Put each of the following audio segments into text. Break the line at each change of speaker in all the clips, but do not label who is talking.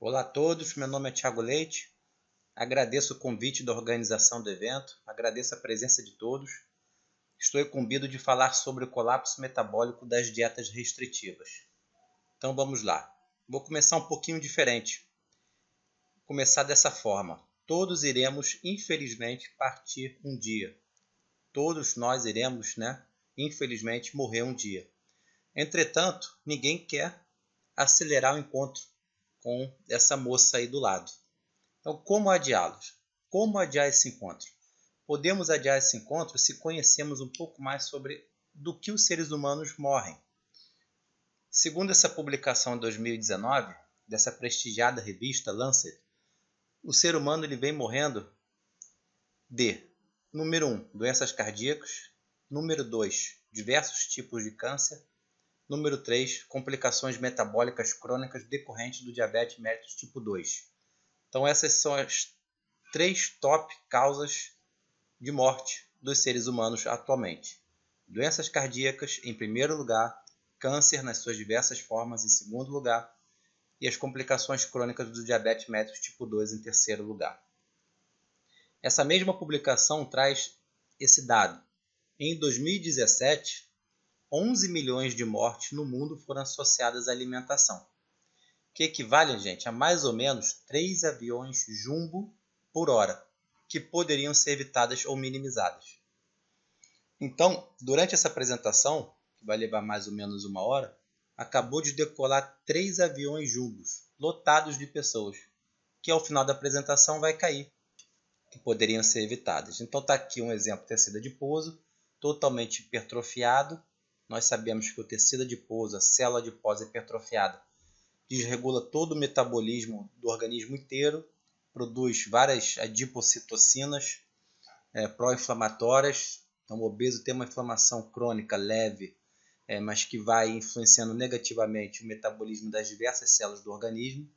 Olá a todos, meu nome é Thiago Leite, agradeço o convite da organização do evento, agradeço a presença de todos. Estou incumbido de falar sobre o colapso metabólico das dietas restritivas. Então vamos lá. Vou começar um pouquinho diferente. Começar dessa forma. Todos iremos, infelizmente, partir um dia. Todos nós iremos, infelizmente, morrer um dia. Entretanto, ninguém quer acelerar o encontro com essa moça aí do lado. Então, como adiá-los? Como adiar esse encontro? Podemos adiar esse encontro se conhecermos um pouco mais sobre do que os seres humanos morrem. Segundo essa publicação de 2019, dessa prestigiada revista Lancet, o ser humano ele vem morrendo de, número 1, doenças cardíacas, número 2, diversos tipos de câncer, número 3, complicações metabólicas crônicas decorrentes do diabetes mellitus tipo 2. Então essas são as 3 top causas de morte dos seres humanos atualmente. Doenças cardíacas em primeiro lugar, câncer nas suas diversas formas em segundo lugar e as complicações crônicas do diabetes mellitus tipo 2 em terceiro lugar. Essa mesma publicação traz esse dado. Em 2017, 11 milhões de mortes no mundo foram associadas à alimentação, que equivale, gente, a mais ou menos 3 aviões jumbo por hora, que poderiam ser evitadas ou minimizadas. Então, durante essa apresentação, que vai levar mais ou menos 1 hora, acabou de decolar 3 aviões jumbos, lotados de pessoas, que ao final da apresentação vai cair, que poderiam ser evitadas. Então está aqui um exemplo de tecido adiposo, totalmente hipertrofiado. Nós sabemos que o tecido adiposo, a célula adiposa hipertrofiada, desregula todo o metabolismo do organismo inteiro, produz várias adipocitocinas pró-inflamatórias. Então, o obeso tem uma inflamação crônica leve, mas que vai influenciando negativamente o metabolismo das diversas células do organismo,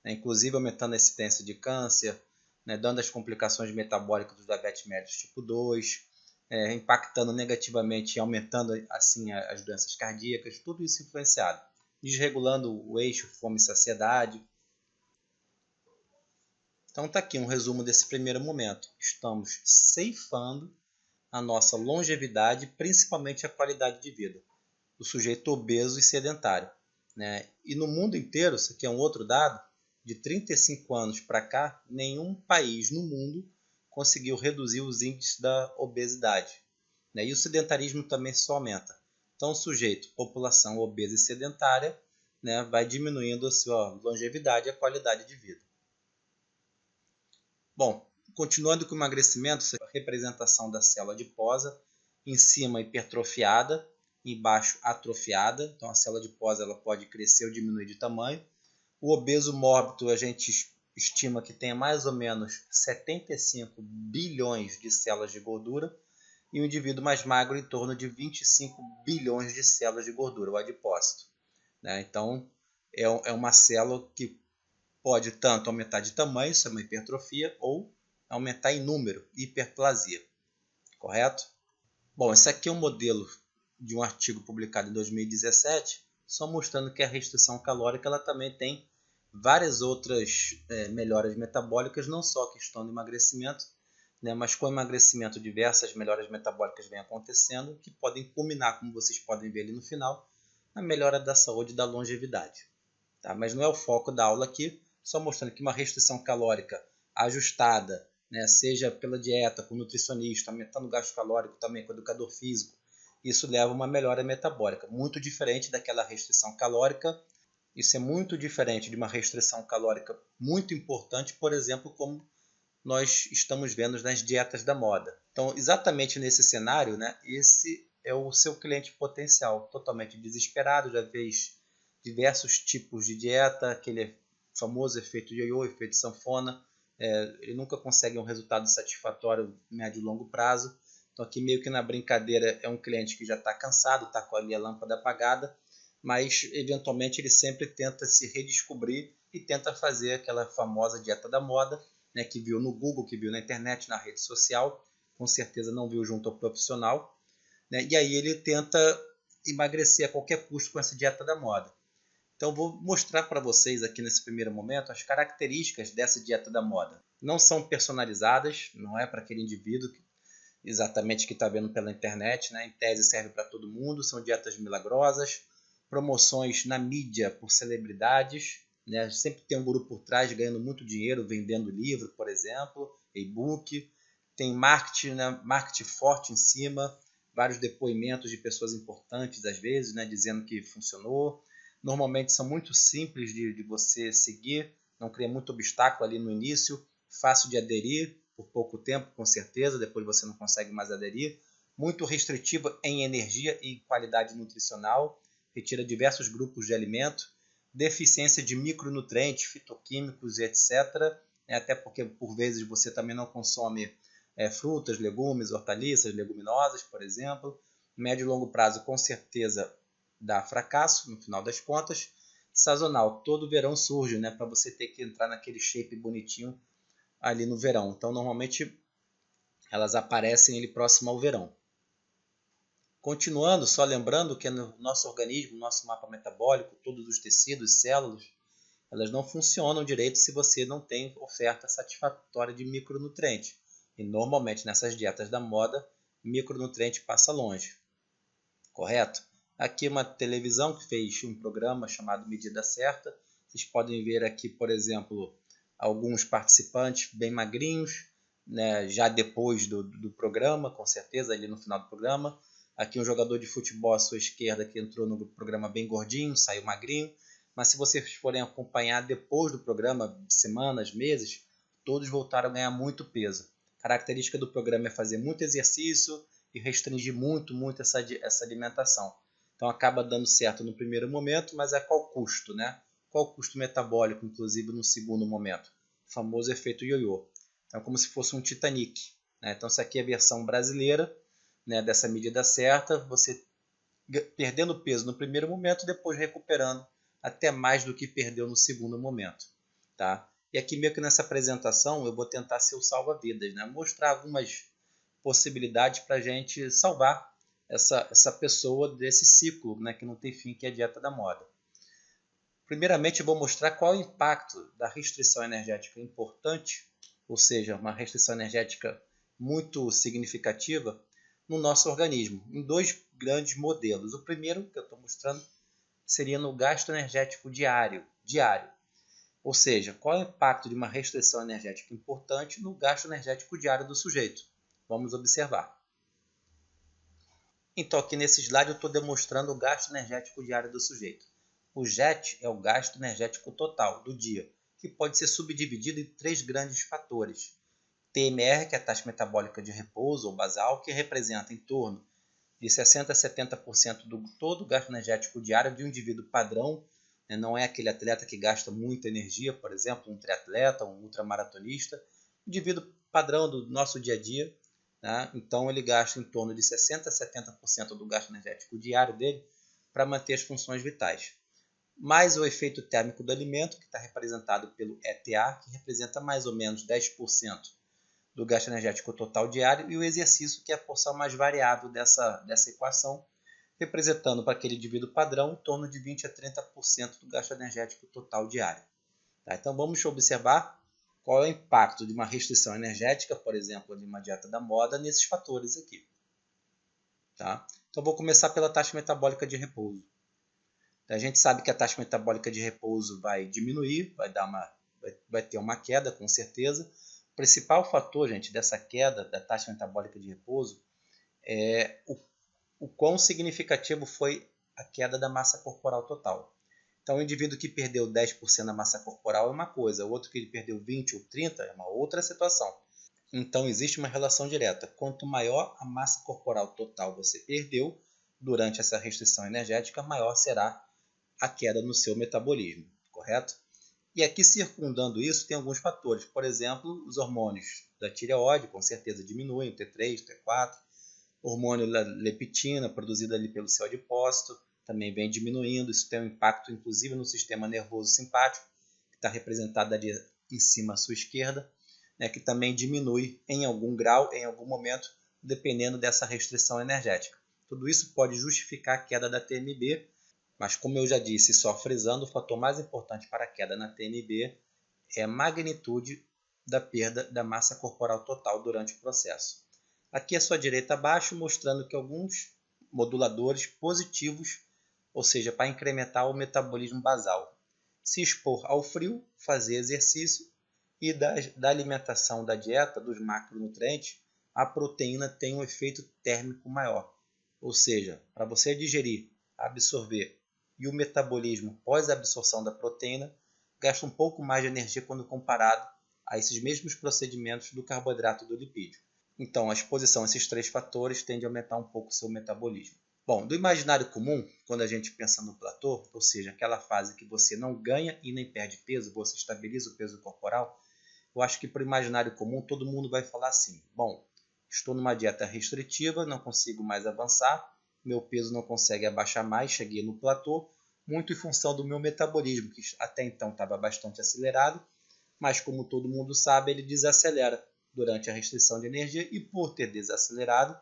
inclusive aumentando a incidência de câncer, dando as complicações metabólicas do diabetes mellitus tipo 2, impactando negativamente e aumentando assim as doenças cardíacas, tudo isso influenciado, desregulando o eixo fome e saciedade. Então está aqui um resumo desse primeiro momento. Estamos ceifando a nossa longevidade, principalmente a qualidade de vida do sujeito obeso e sedentário. E no mundo inteiro, isso aqui é um outro dado, de 35 anos para cá, nenhum país no mundo conseguiu reduzir os índices da obesidade. E o sedentarismo também só aumenta. Então, o sujeito, população obesa e sedentária, vai diminuindo a sua longevidade e a qualidade de vida. Bom, continuando com o emagrecimento, a representação da célula adiposa, em cima hipertrofiada, embaixo atrofiada. Então, a célula adiposa ela pode crescer ou diminuir de tamanho. O obeso mórbido, a gente estima que tenha mais ou menos 75 bilhões de células de gordura e o indivíduo mais magro em torno de 25 bilhões de células de gordura, o adipócito. Então, é uma célula que pode tanto aumentar de tamanho, isso é uma hipertrofia, ou aumentar em número, hiperplasia. Correto? Bom, esse aqui é um modelo de um artigo publicado em 2017, só mostrando que a restrição calórica ela também tem várias outras melhoras metabólicas, não só a questão do emagrecimento, mas com o emagrecimento diversas melhoras metabólicas vêm acontecendo, que podem culminar, como vocês podem ver ali no final, na melhora da saúde e da longevidade. Tá? Mas não é o foco da aula aqui, só mostrando que uma restrição calórica ajustada, seja pela dieta, com o nutricionista, aumentando o gasto calórico também com o educador físico, isso leva a uma melhora metabólica, muito diferente daquela restrição calórica. Isso é muito diferente de uma restrição calórica muito importante, por exemplo, como nós estamos vendo nas dietas da moda. Então, exatamente nesse cenário, esse é o seu cliente potencial, totalmente desesperado, já fez diversos tipos de dieta, aquele famoso efeito ioiô, efeito sanfona, ele nunca consegue um resultado satisfatório médio e longo prazo. Então aqui meio que na brincadeira é um cliente que já está cansado, está com ali a lâmpada apagada, mas eventualmente ele sempre tenta se redescobrir e tenta fazer aquela famosa dieta da moda, que viu no Google, que viu na internet, na rede social, com certeza não viu junto ao profissional, e aí ele tenta emagrecer a qualquer custo com essa dieta da moda. Então vou mostrar para vocês aqui nesse primeiro momento as características dessa dieta da moda. Não são personalizadas, não é para aquele indivíduo exatamente que está vendo pela internet, né? Em tese serve para todo mundo, são dietas milagrosas, promoções na mídia por celebridades, né? Sempre tem um guru por trás ganhando muito dinheiro vendendo livro, por exemplo, e-book, tem marketing, né? Marketing forte em cima, vários depoimentos de pessoas importantes às vezes, né? Dizendo que funcionou. Normalmente são muito simples de você seguir, não cria muito obstáculo ali no início, fácil de aderir, por pouco tempo, com certeza, depois você não consegue mais aderir. Muito restritiva em energia e qualidade nutricional, retira diversos grupos de alimento, deficiência de micronutrientes, fitoquímicos e etc. Até porque, por vezes, você também não consome frutas, legumes, hortaliças, leguminosas, por exemplo. Médio e longo prazo, com certeza, dá fracasso, no final das contas. Sazonal, todo verão surge, né, para você ter que entrar naquele shape bonitinho ali no verão. Então, normalmente, elas aparecem ali próximo ao verão. Continuando, só lembrando que no nosso organismo, nosso mapa metabólico, todos os tecidos, células, elas não funcionam direito se você não tem oferta satisfatória de micronutrientes. E normalmente nessas dietas da moda, micronutriente passa longe. Correto? Aqui uma televisão que fez um programa chamado Medida Certa. Vocês podem ver aqui, por exemplo, alguns participantes bem magrinhos, né, já depois do programa, com certeza, ali no final do programa. Aqui um jogador de futebol à sua esquerda que entrou no programa bem gordinho, saiu magrinho. Mas se vocês forem acompanhar depois do programa, semanas, meses, todos voltaram a ganhar muito peso. A característica do programa é fazer muito exercício e restringir muito essa alimentação. Então acaba dando certo no primeiro momento, mas a qual custo, né? Qual o custo metabólico, inclusive, no segundo momento? O famoso efeito ioiô. Então é como se fosse um Titanic, né? Então essa aqui é a versão brasileira, né, dessa medida certa, você perdendo peso no primeiro momento, depois recuperando até mais do que perdeu no segundo momento, tá? E aqui meio que nessa apresentação eu vou tentar ser o salva-vidas, né? Mostrar algumas possibilidades para a gente salvar essa pessoa desse ciclo, né, que não tem fim, que é a dieta da moda. Primeiramente eu vou mostrar qual é o impacto da restrição energética importante, ou seja, uma restrição energética muito significativa no nosso organismo, em dois grandes modelos. O primeiro que eu estou mostrando seria no gasto energético diário. Ou seja, qual é o impacto de uma restrição energética importante no gasto energético diário do sujeito? Vamos observar. Então, aqui nesse slide eu estou demonstrando o gasto energético diário do sujeito. O GET é o gasto energético total do dia, que pode ser subdividido em três grandes fatores. TMR, que é a taxa metabólica de repouso ou basal, que representa em torno de 60% a 70% do todo o gasto energético diário de um indivíduo padrão, né? Não é aquele atleta que gasta muita energia, por exemplo, um triatleta, um ultramaratonista, indivíduo padrão do nosso dia a dia, né? Então ele gasta em torno de 60% a 70% do gasto energético diário dele para manter as funções vitais. Mais o efeito térmico do alimento, que está representado pelo ETA, que representa mais ou menos 10% do gasto energético total diário, e o exercício, que é a porção mais variável dessa equação, representando para aquele indivíduo padrão em torno de 20% a 30% do gasto energético total diário. Tá? Então vamos observar qual é o impacto de uma restrição energética, por exemplo, de uma dieta da moda, nesses fatores aqui. Tá? Então vou começar pela taxa metabólica de repouso. A gente sabe que a taxa metabólica de repouso vai diminuir, vai ter uma queda, com certeza. O principal fator, gente, dessa queda da taxa metabólica de repouso é o quão significativo foi a queda da massa corporal total. Então, o indivíduo que perdeu 10% da massa corporal é uma coisa, o outro que perdeu 20% ou 30% é uma outra situação. Então, existe uma relação direta. Quanto maior a massa corporal total você perdeu durante essa restrição energética, maior será a queda no seu metabolismo, correto? E aqui, circundando isso, tem alguns fatores. Por exemplo, os hormônios da tireoide, com certeza diminuem, o T3, o T4. O hormônio da leptina, produzido ali pelo seu adipócito, também vem diminuindo. Isso tem um impacto, inclusive, no sistema nervoso simpático, que está representado ali em cima à sua esquerda, né, que também diminui em algum grau, em algum momento, dependendo dessa restrição energética. Tudo isso pode justificar a queda da TMB, Mas como eu já disse, só frisando, o fator mais importante para a queda na TMB é a magnitude da perda da massa corporal total durante o processo. Aqui à sua direita abaixo, mostrando que alguns moduladores positivos, ou seja, para incrementar o metabolismo basal. Se expor ao frio, fazer exercício e da alimentação da dieta, dos macronutrientes, a proteína tem um efeito térmico maior. Ou seja, para você digerir, absorver e o metabolismo pós-absorção da proteína, gasta um pouco mais de energia quando comparado a esses mesmos procedimentos do carboidrato e do lipídio. Então, a exposição a esses três fatores tende a aumentar um pouco o seu metabolismo. Bom, do imaginário comum, quando a gente pensa no platô, ou seja, aquela fase que você não ganha e nem perde peso, você estabiliza o peso corporal, eu acho que para o imaginário comum todo mundo vai falar assim: bom, estou numa dieta restritiva, não consigo mais avançar, meu peso não consegue abaixar mais, cheguei no platô, muito em função do meu metabolismo, que até então estava bastante acelerado, mas como todo mundo sabe, ele desacelera durante a restrição de energia e por ter desacelerado,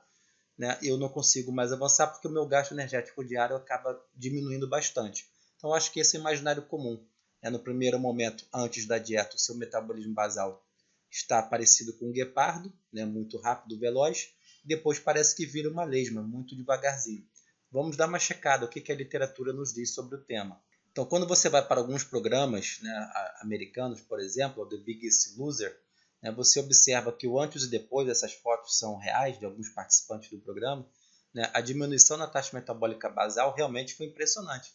né, eu não consigo mais avançar porque o meu gasto energético diário acaba diminuindo bastante. Então acho que esse é o imaginário comum. No primeiro momento, antes da dieta, o seu metabolismo basal está parecido com um guepardo, né, muito rápido, veloz. Depois parece que vira uma lesma, muito devagarzinho. Vamos dar uma checada o que a literatura nos diz sobre o tema. Então, quando você vai para alguns programas, né, americanos, por exemplo, o The Biggest Loser, né, você observa que o antes e depois, essas fotos são reais de alguns participantes do programa, né, a diminuição na taxa metabólica basal realmente foi impressionante,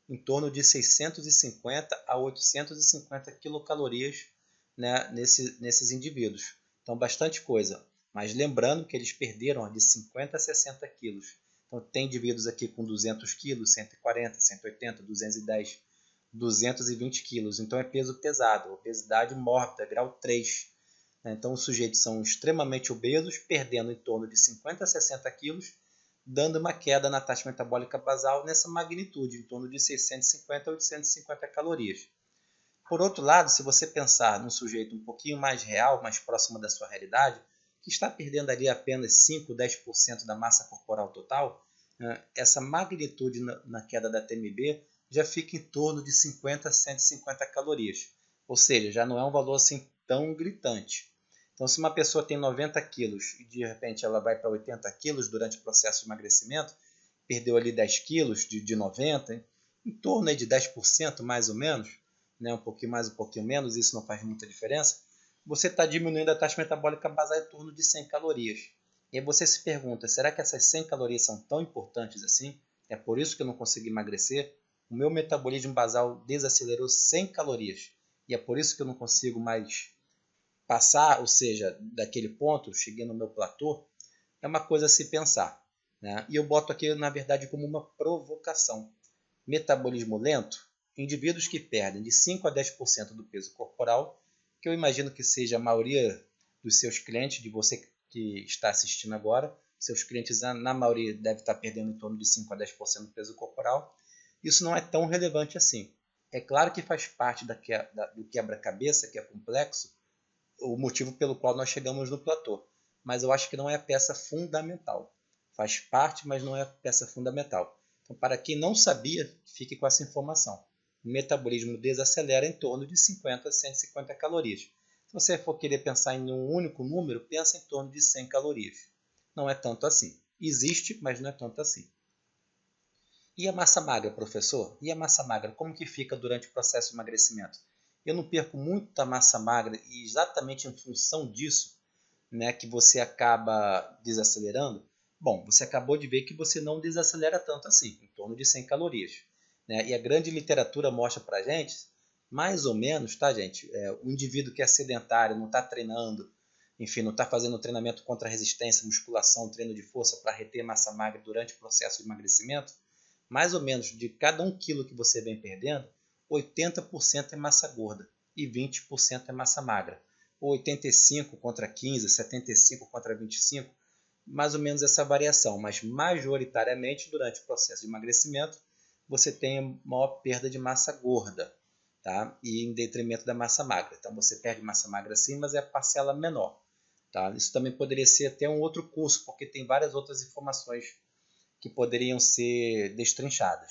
em torno de 650 a 850 quilocalorias, né, nesses indivíduos. Então, bastante coisa. Mas lembrando que eles perderam de 50 a 60 quilos. Então, tem indivíduos aqui com 200 quilos, 140, 180, 210, 220 quilos. Então, é peso pesado, obesidade mórbida, grau 3. Então, os sujeitos são extremamente obesos, perdendo em torno de 50 a 60 quilos, dando uma queda na taxa metabólica basal nessa magnitude, em torno de 650 a 850 calorias. Por outro lado, se você pensar num sujeito um pouquinho mais real, mais próximo da sua realidade, que está perdendo ali apenas 5, 10% da massa corporal total, essa magnitude na queda da TMB já fica em torno de 50 a 150 calorias. Ou seja, já não é um valor assim tão gritante. Então, se uma pessoa tem 90 quilos e de repente ela vai para 80 quilos durante o processo de emagrecimento, perdeu ali 10 quilos de 90, em torno de 10% mais ou menos, né, um pouquinho mais, um pouquinho menos, isso não faz muita diferença, você está diminuindo a taxa metabólica basal em torno de 100 calorias. E aí você se pergunta, será que essas 100 calorias são tão importantes assim? É por isso que eu não consigo emagrecer? O meu metabolismo basal desacelerou 100 calorias. E é por isso que eu não consigo mais passar, ou seja, daquele ponto, cheguei no meu platô? É uma coisa a se pensar. Né? E eu boto aqui, na verdade, como uma provocação. Metabolismo lento, indivíduos que perdem de 5 a 10% do peso corporal, que eu imagino que seja a maioria dos seus clientes, de você que está assistindo agora, seus clientes na maioria deve estar perdendo em torno de 5 a 10% do peso corporal, isso não é tão relevante assim. É claro que faz parte do quebra-cabeça, que é complexo, o motivo pelo qual nós chegamos no platô, mas eu acho que não é a peça fundamental. Faz parte, mas não é a peça fundamental. Então, para quem não sabia, fique com essa informação. O metabolismo desacelera em torno de 50 a 150 calorias. Se você for querer pensar em um único número, pensa em torno de 100 calorias. Não é tanto assim. Existe, mas não é tanto assim. E a massa magra, professor? E a massa magra, como que fica durante o processo de emagrecimento? Eu não perco muita massa magra e exatamente em função disso, né, que você acaba desacelerando? Bom, você acabou de ver que você não desacelera tanto assim, em torno de 100 calorias. Né? E a grande literatura mostra para a gente, mais ou menos, tá, gente? O indivíduo que é sedentário, não está treinando, enfim, não está fazendo treinamento contra resistência, musculação, treino de força para reter massa magra durante o processo de emagrecimento, mais ou menos de cada 1 quilo que você vem perdendo, 80% é massa gorda e 20% é massa magra. Ou 85 contra 15, 75 contra 25, mais ou menos essa variação, mas majoritariamente durante o processo de emagrecimento você tem maior perda de massa gorda, tá? E em detrimento da massa magra. Então você perde massa magra sim, mas é a parcela menor. Tá? Isso também poderia ser até um outro curso, porque tem várias outras informações que poderiam ser destrinchadas.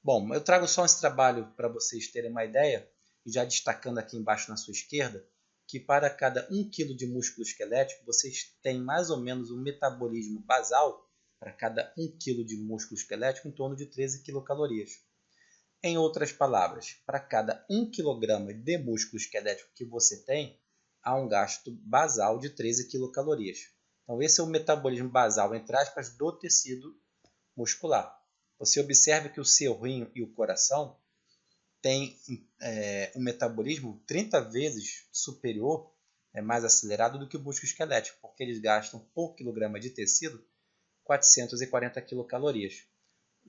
Bom, eu trago só esse trabalho para vocês terem uma ideia, e já destacando aqui embaixo na sua esquerda, que para cada 1 kg de músculo esquelético, vocês têm mais ou menos um metabolismo basal, para cada 1 kg de músculo esquelético, em torno de 13 quilocalorias. Em outras palavras, para cada 1 kg de músculo esquelético que você tem, há um gasto basal de 13 quilocalorias. Então, esse é o metabolismo basal, entre aspas, do tecido muscular. Você observa que o seu rim e o coração têm um metabolismo 30 vezes superior, mais acelerado do que o músculo esquelético, porque eles gastam por quilograma de tecido 440 quilocalorias.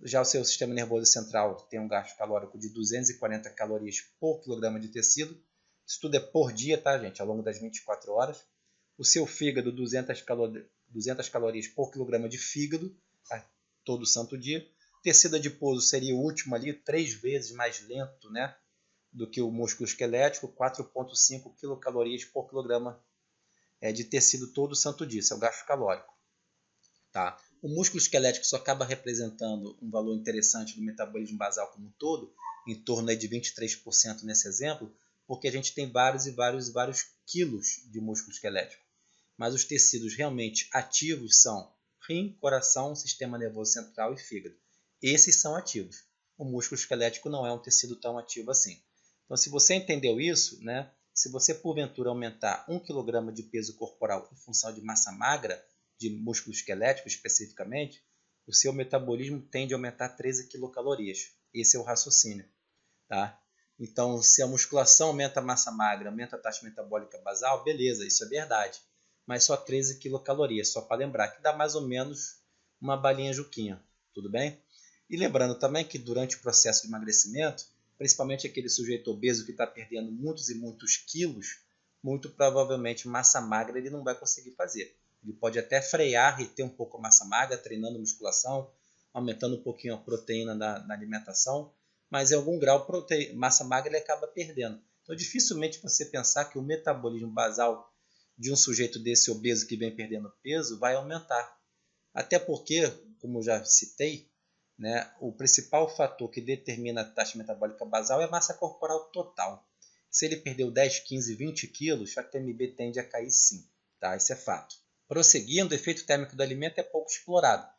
Já o seu sistema nervoso central tem um gasto calórico de 240 calorias por quilograma de tecido. Isso tudo é por dia, tá, gente? Ao longo das 24 horas. O seu fígado, 200 calorias por quilograma de fígado, tá? Todo santo dia. Tecido adiposo seria o último ali, 3 vezes mais lento, né, do que o músculo esquelético, 4,5 quilocalorias por quilograma de tecido todo santo dia. Isso é o gasto calórico. Tá? O músculo esquelético só acaba representando um valor interessante do metabolismo basal como um todo, em torno de 23% nesse exemplo, porque a gente tem vários quilos de músculo esquelético. Mas os tecidos realmente ativos são rim, coração, sistema nervoso central e fígado. Esses são ativos. O músculo esquelético não é um tecido tão ativo assim. Então, se você entendeu isso, né, se você porventura aumentar 1 kg de peso corporal em função de massa magra, de músculo esquelético especificamente, o seu metabolismo tende a aumentar 13 quilocalorias. Esse é o raciocínio. Tá? Então, se a musculação aumenta a massa magra, aumenta a taxa metabólica basal, beleza, isso é verdade. Mas só 13 quilocalorias, só para lembrar, que dá mais ou menos uma balinha juquinha, tudo bem? E lembrando também que durante o processo de emagrecimento, principalmente aquele sujeito obeso que está perdendo muitos e muitos quilos, muito provavelmente massa magra ele não vai conseguir fazer. Ele pode até frear e ter um pouco a massa magra, treinando musculação, aumentando um pouquinho a proteína na alimentação, mas em algum grau massa magra ele acaba perdendo. Então dificilmente você pensar que o metabolismo basal de um sujeito desse obeso que vem perdendo peso vai aumentar. Até porque, como já citei, né, o principal fator que determina a taxa metabólica basal é a massa corporal total. Se ele perdeu 10, 15, 20 quilos, a TMB tende a cair sim. Tá? Isso é fato. Prosseguindo, o efeito térmico do alimento é pouco explorado,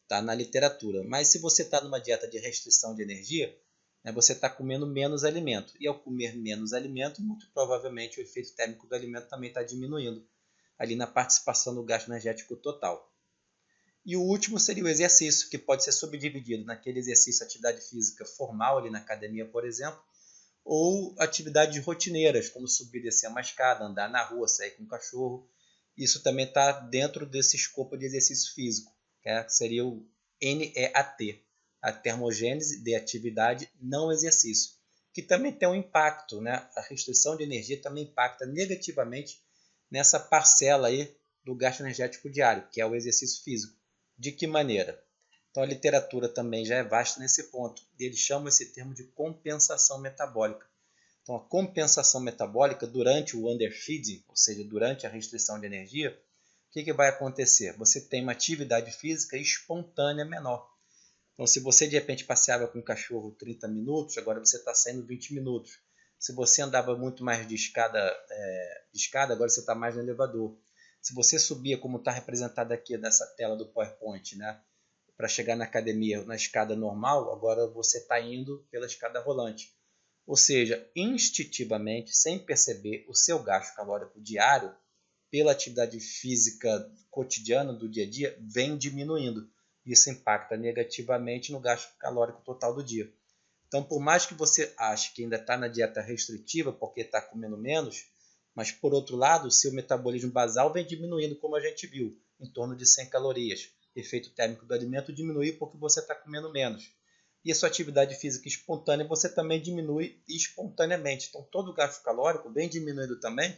tá, na literatura. Mas se você está numa dieta de restrição de energia, né, você está comendo menos alimento. E ao comer menos alimento, muito provavelmente o efeito térmico do alimento também está diminuindo ali na participação do gasto energético total. E o último seria o exercício, que pode ser subdividido naquele exercício, atividade física formal, ali na academia, por exemplo, ou atividades rotineiras, como subir e descer uma escada, andar na rua, sair com o cachorro. Isso também está dentro desse escopo de exercício físico, que seria o NEAT, a termogênese de atividade não exercício, que também tem um impacto, né? A restrição de energia também impacta negativamente nessa parcela aí do gasto energético diário, que é o exercício físico. De que maneira? Então a literatura também já é vasta nesse ponto. Eles chamam esse termo de compensação metabólica. Então a compensação metabólica durante o underfeeding, ou seja, durante a restrição de energia, o que vai acontecer? Você tem uma atividade física espontânea menor. Então se você de repente passeava com o cachorro 30 minutos, agora você está saindo 20 minutos. Se você andava muito mais de escada, agora você está mais no elevador. Se você subia, como está representado aqui nessa tela do PowerPoint, né, para chegar na academia na escada normal, agora você está indo pela escada rolante. Ou seja, instintivamente, sem perceber, o seu gasto calórico diário pela atividade física cotidiana do dia a dia vem diminuindo. Isso impacta negativamente no gasto calórico total do dia. Então, por mais que você ache que ainda está na dieta restritiva porque está comendo menos, mas por outro lado, o seu metabolismo basal vem diminuindo, como a gente viu, em torno de 100 calorias. O efeito térmico do alimento diminui porque você está comendo menos. E a sua atividade física espontânea você também diminui espontaneamente. Então, todo o gasto calórico vem diminuindo também,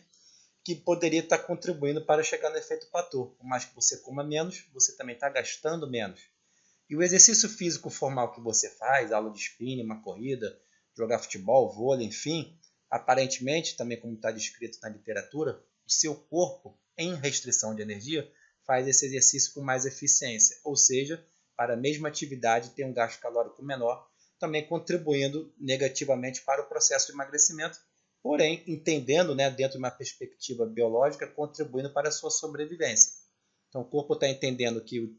que poderia estar contribuindo para chegar no efeito platô. Por mais que você coma menos, você também está gastando menos. E o exercício físico formal que você faz, aula de spinning, uma corrida, jogar futebol, vôlei, enfim, aparentemente, também como está descrito na literatura, o seu corpo, em restrição de energia, faz esse exercício com mais eficiência. Ou seja, para a mesma atividade tem um gasto calórico menor, também contribuindo negativamente para o processo de emagrecimento, porém entendendo, né, dentro de uma perspectiva biológica, contribuindo para a sua sobrevivência. Então o corpo está entendendo que,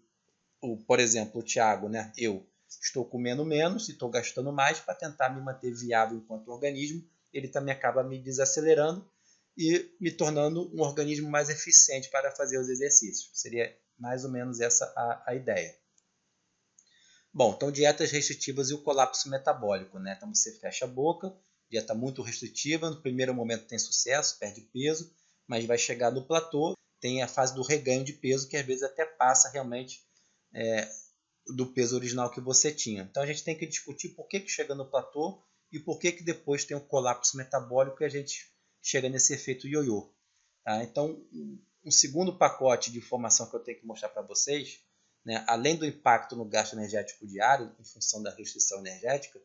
por exemplo, o Thiago, né, eu estou comendo menos e estou gastando mais para tentar me manter viável enquanto organismo, ele também acaba me desacelerando e me tornando um organismo mais eficiente para fazer os exercícios. Seria mais ou menos essa a ideia. Bom, então dietas restritivas e o colapso metabólico, né? Então você fecha a boca, dieta muito restritiva, no primeiro momento tem sucesso, perde peso, mas vai chegar no platô, tem a fase do reganho de peso, que às vezes até passa realmente do peso original que você tinha. Então a gente tem que discutir por que chega no platô e por que depois tem o colapso metabólico e a gente chega nesse efeito ioiô. Tá? Então, um segundo pacote de informação que eu tenho que mostrar para vocês, né, além do impacto no gasto energético diário, em função da restrição energética,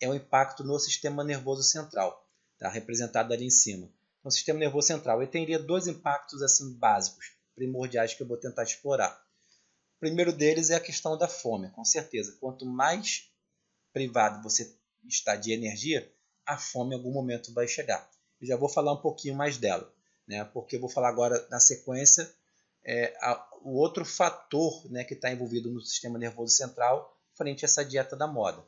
é o impacto no sistema nervoso central, tá? Representado ali em cima. Então, o sistema nervoso central ele teria dois impactos assim básicos, primordiais, que eu vou tentar explorar. O primeiro deles é a questão da fome, com certeza. Quanto mais privado você está de energia, a fome em algum momento vai chegar. Eu já vou falar um pouquinho mais dela, né? Porque eu vou falar agora na sequência o outro fator, né, que está envolvido no sistema nervoso central frente a essa dieta da moda,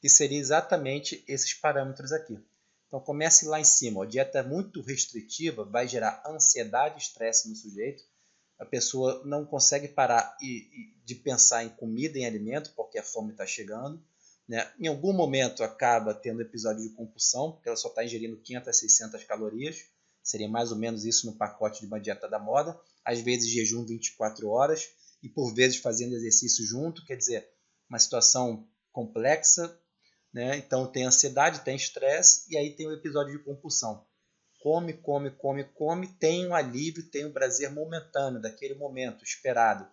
que seria exatamente esses parâmetros aqui. Então comece lá em cima, a dieta muito restritiva vai gerar ansiedade e estresse no sujeito, a pessoa não consegue parar de pensar em comida, em alimento, porque a fome está chegando, né? Em algum momento acaba tendo episódio de compulsão, porque ela só está ingerindo 500 a 600 calorias, seria mais ou menos isso no pacote de uma dieta da moda, às vezes jejum 24 horas e por vezes fazendo exercício junto, quer dizer, uma situação complexa, né? Então tem ansiedade, tem estresse e aí tem o episódio de compulsão. Come, come, come, come, tem um alívio, tem um prazer momentâneo daquele momento esperado,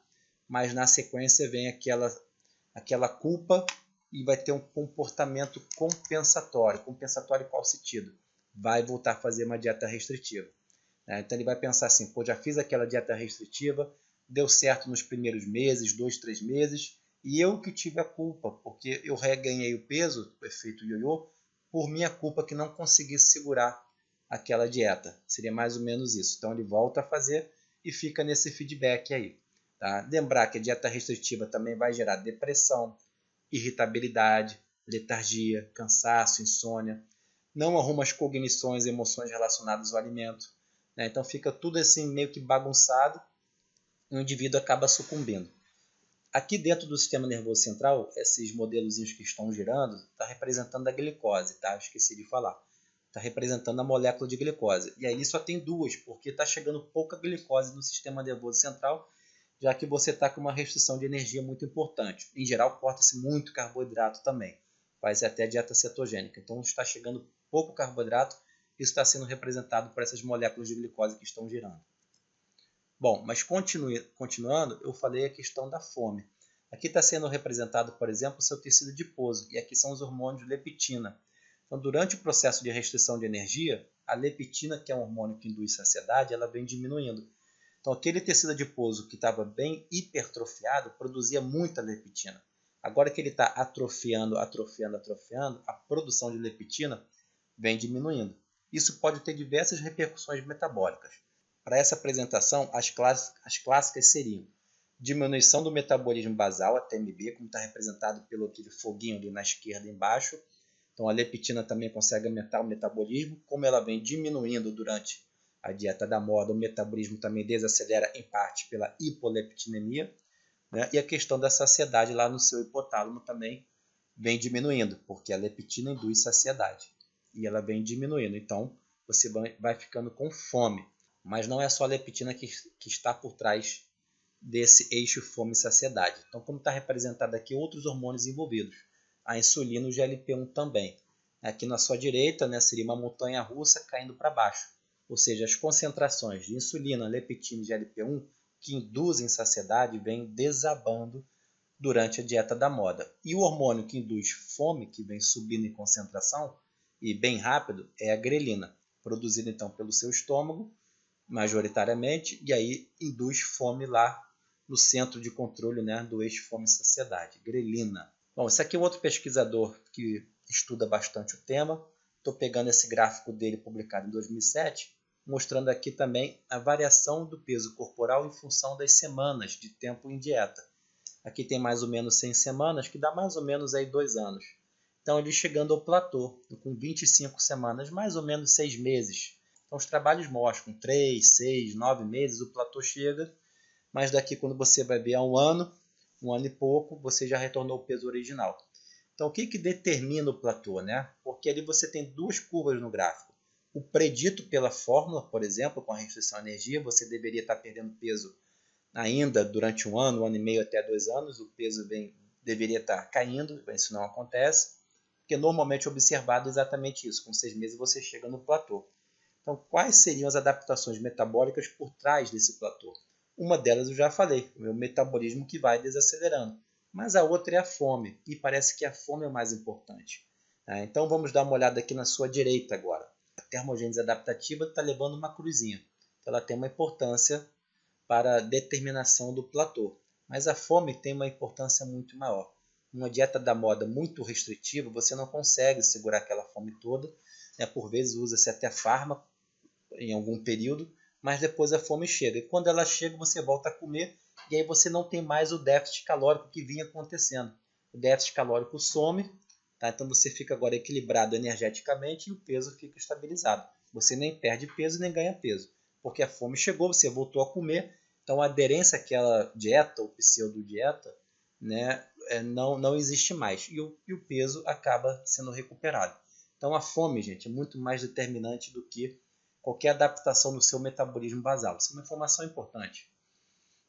mas na sequência vem aquela culpa e vai ter um comportamento compensatório. Compensatório em qual sentido? Vai voltar a fazer uma dieta restritiva. Então ele vai pensar assim, pô, já fiz aquela dieta restritiva, deu certo nos primeiros meses, 2, 3 meses, e eu que tive a culpa, porque eu reganhei o peso, o efeito ioiô, por minha culpa que não consegui segurar aquela dieta. Seria mais ou menos isso. Então ele volta a fazer e fica nesse feedback aí. Tá? Lembrar que a dieta restritiva também vai gerar depressão, irritabilidade, letargia, cansaço, insônia. Não arruma as cognições e emoções relacionadas ao alimento. Né? Então fica tudo assim meio que bagunçado e o indivíduo acaba sucumbindo. Aqui dentro do sistema nervoso central, esses modelozinhos que estão girando, está representando a glicose, tá? Esqueci de falar. Está representando a molécula de glicose. E aí só tem duas, porque está chegando pouca glicose no sistema nervoso central, já que você está com uma restrição de energia muito importante. Em geral, corta-se muito carboidrato também. Faz até dieta cetogênica. Então está chegando pouco carboidrato, isso está sendo representado por essas moléculas de glicose que estão girando. Bom, mas continuando, eu falei a questão da fome. Aqui está sendo representado, por exemplo, o seu tecido adiposo, e aqui são os hormônios leptina. Então, durante o processo de restrição de energia, a leptina, que é um hormônio que induz saciedade, ela vem diminuindo. Então, aquele tecido adiposo que estava bem hipertrofiado produzia muita leptina. Agora que ele está atrofiando, a produção de leptina vem diminuindo. Isso pode ter diversas repercussões metabólicas. Para essa apresentação, as clássicas seriam diminuição do metabolismo basal, a TMB, como está representado pelo aquele foguinho ali na esquerda embaixo. Então a leptina também consegue aumentar o metabolismo. Como ela vem diminuindo durante a dieta da moda, o metabolismo também desacelera em parte pela hipoleptinemia. Né? E a questão da saciedade lá no seu hipotálamo também vem diminuindo, porque a leptina induz saciedade. E ela vem diminuindo, então você vai ficando com fome. Mas não é só a leptina que está por trás desse eixo fome e saciedade. Então, como está representado aqui, outros hormônios envolvidos. A insulina e o GLP-1 também. Aqui na sua direita, né, seria uma montanha russa caindo para baixo. Ou seja, as concentrações de insulina, leptina e GLP-1 que induzem saciedade vêm desabando durante a dieta da moda. E o hormônio que induz fome, que vem subindo em concentração e bem rápido, é a grelina, produzida então pelo seu estômago, majoritariamente, e aí induz fome lá no centro de controle, né, do eixo fome e saciedade, grelina. Bom, esse aqui é outro pesquisador que estuda bastante o tema. Estou pegando esse gráfico dele publicado em 2007, mostrando aqui também a variação do peso corporal em função das semanas de tempo em dieta. Aqui tem mais ou menos 100 semanas, que dá mais ou menos aí 2 anos. Então ele chegando ao platô, com 25 semanas, mais ou menos 6 meses. Então os trabalhos mostram 3, 6, 9 meses o platô chega, mas daqui quando você vai ver a um ano e pouco, você já retornou ao peso original. Então o que determina o platô, né? Porque ali você tem duas curvas no gráfico. O predito pela fórmula, por exemplo, com a restrição à energia, você deveria estar perdendo peso ainda durante um ano e meio até 2 anos, o peso deveria estar caindo, isso não acontece, porque normalmente é observado exatamente isso, com 6 meses você chega no platô. Então, quais seriam as adaptações metabólicas por trás desse platô? Uma delas eu já falei, o meu metabolismo que vai desacelerando, mas a outra é a fome, e parece que a fome é o mais importante. Então, vamos dar uma olhada aqui na sua direita agora. A termogênese adaptativa está levando uma cruzinha, ela tem uma importância para a determinação do platô. Mas a fome tem uma importância muito maior. Uma dieta da moda muito restritiva, você não consegue segurar aquela fome toda. Por vezes usa-se até fármaco em algum período, mas depois a fome chega. E quando ela chega, você volta a comer e aí você não tem mais o déficit calórico que vinha acontecendo. O déficit calórico some, tá? Então você fica agora equilibrado energeticamente e o peso fica estabilizado. Você nem perde peso nem ganha peso, porque a fome chegou, você voltou a comer. Então a aderência àquela dieta ou pseudo-dieta, né, não existe mais e o peso acaba sendo recuperado. Então a fome, gente, é muito mais determinante do que qualquer adaptação no seu metabolismo basal. Isso é uma informação importante.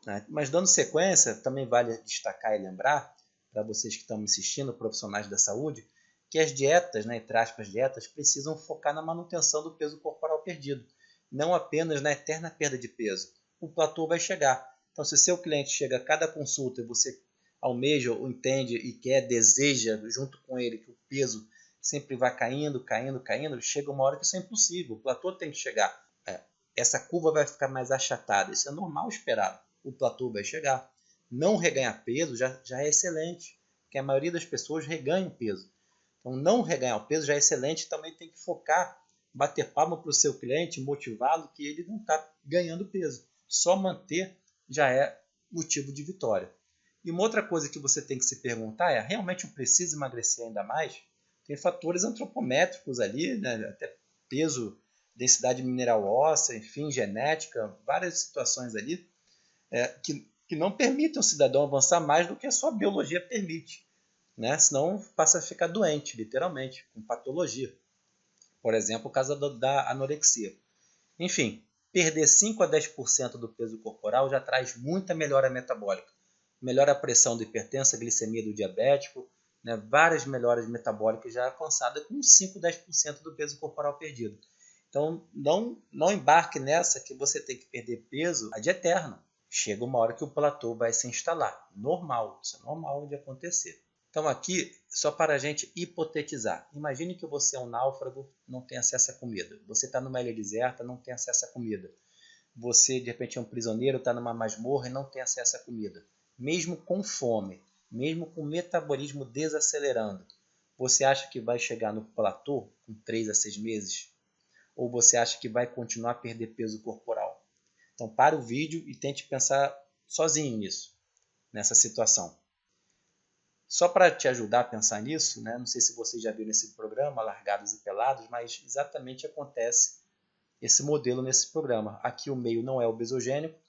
Né? Mas dando sequência, também vale destacar e lembrar, para vocês que estão me assistindo, profissionais da saúde, que as dietas, né, entre aspas, dietas, precisam focar na manutenção do peso corporal perdido, não apenas na eterna perda de peso. O platô vai chegar. Então, se o seu cliente chega a cada consulta e você almeja, ou entende e quer, deseja, junto com ele, que o peso sempre vai caindo, caindo, caindo, chega uma hora que isso é impossível. O platô tem que chegar. Essa curva vai ficar mais achatada. Isso é normal, esperado. O platô vai chegar. Não reganhar peso já é excelente, porque a maioria das pessoas reganha o peso. Então, não reganhar o peso já é excelente. Também tem que focar, bater palma para o seu cliente, motivá-lo que ele não está ganhando peso. Só manter já é motivo de vitória. E uma outra coisa que você tem que se perguntar é: realmente eu preciso emagrecer ainda mais? Tem fatores antropométricos ali, né? Até peso, densidade mineral óssea, enfim, genética, várias situações ali que não permitem o cidadão avançar mais do que a sua biologia permite. Né? Senão passa a ficar doente, literalmente, com patologia. Por exemplo, o caso da anorexia. Enfim, perder 5 a 10% do peso corporal já traz muita melhora metabólica. Melhora a pressão do hipertenso, a glicemia do diabético, né? Várias melhoras metabólicas já alcançadas com 5 a 10% do peso corporal perdido. Então, não embarque nessa que você tem que perder peso ad eterno. Chega uma hora que o platô vai se instalar. Normal, isso é normal de acontecer. Então aqui, só para a gente hipotetizar. Imagine que você é um náufrago, não tem acesso à comida. Você está numa ilha deserta, não tem acesso à comida. Você, de repente, é um prisioneiro, está numa masmorra e não tem acesso à comida. Mesmo com fome, mesmo com o metabolismo desacelerando, você acha que vai chegar no platô com 3 a 6 meses? Ou você acha que vai continuar a perder peso corporal? Então, para o vídeo e tente pensar sozinho nisso, nessa situação. Só para te ajudar a pensar nisso, né? Não sei se você já viu nesse programa, Largados e Pelados, mas exatamente acontece esse modelo nesse programa. Aqui o meio não é obesogênico,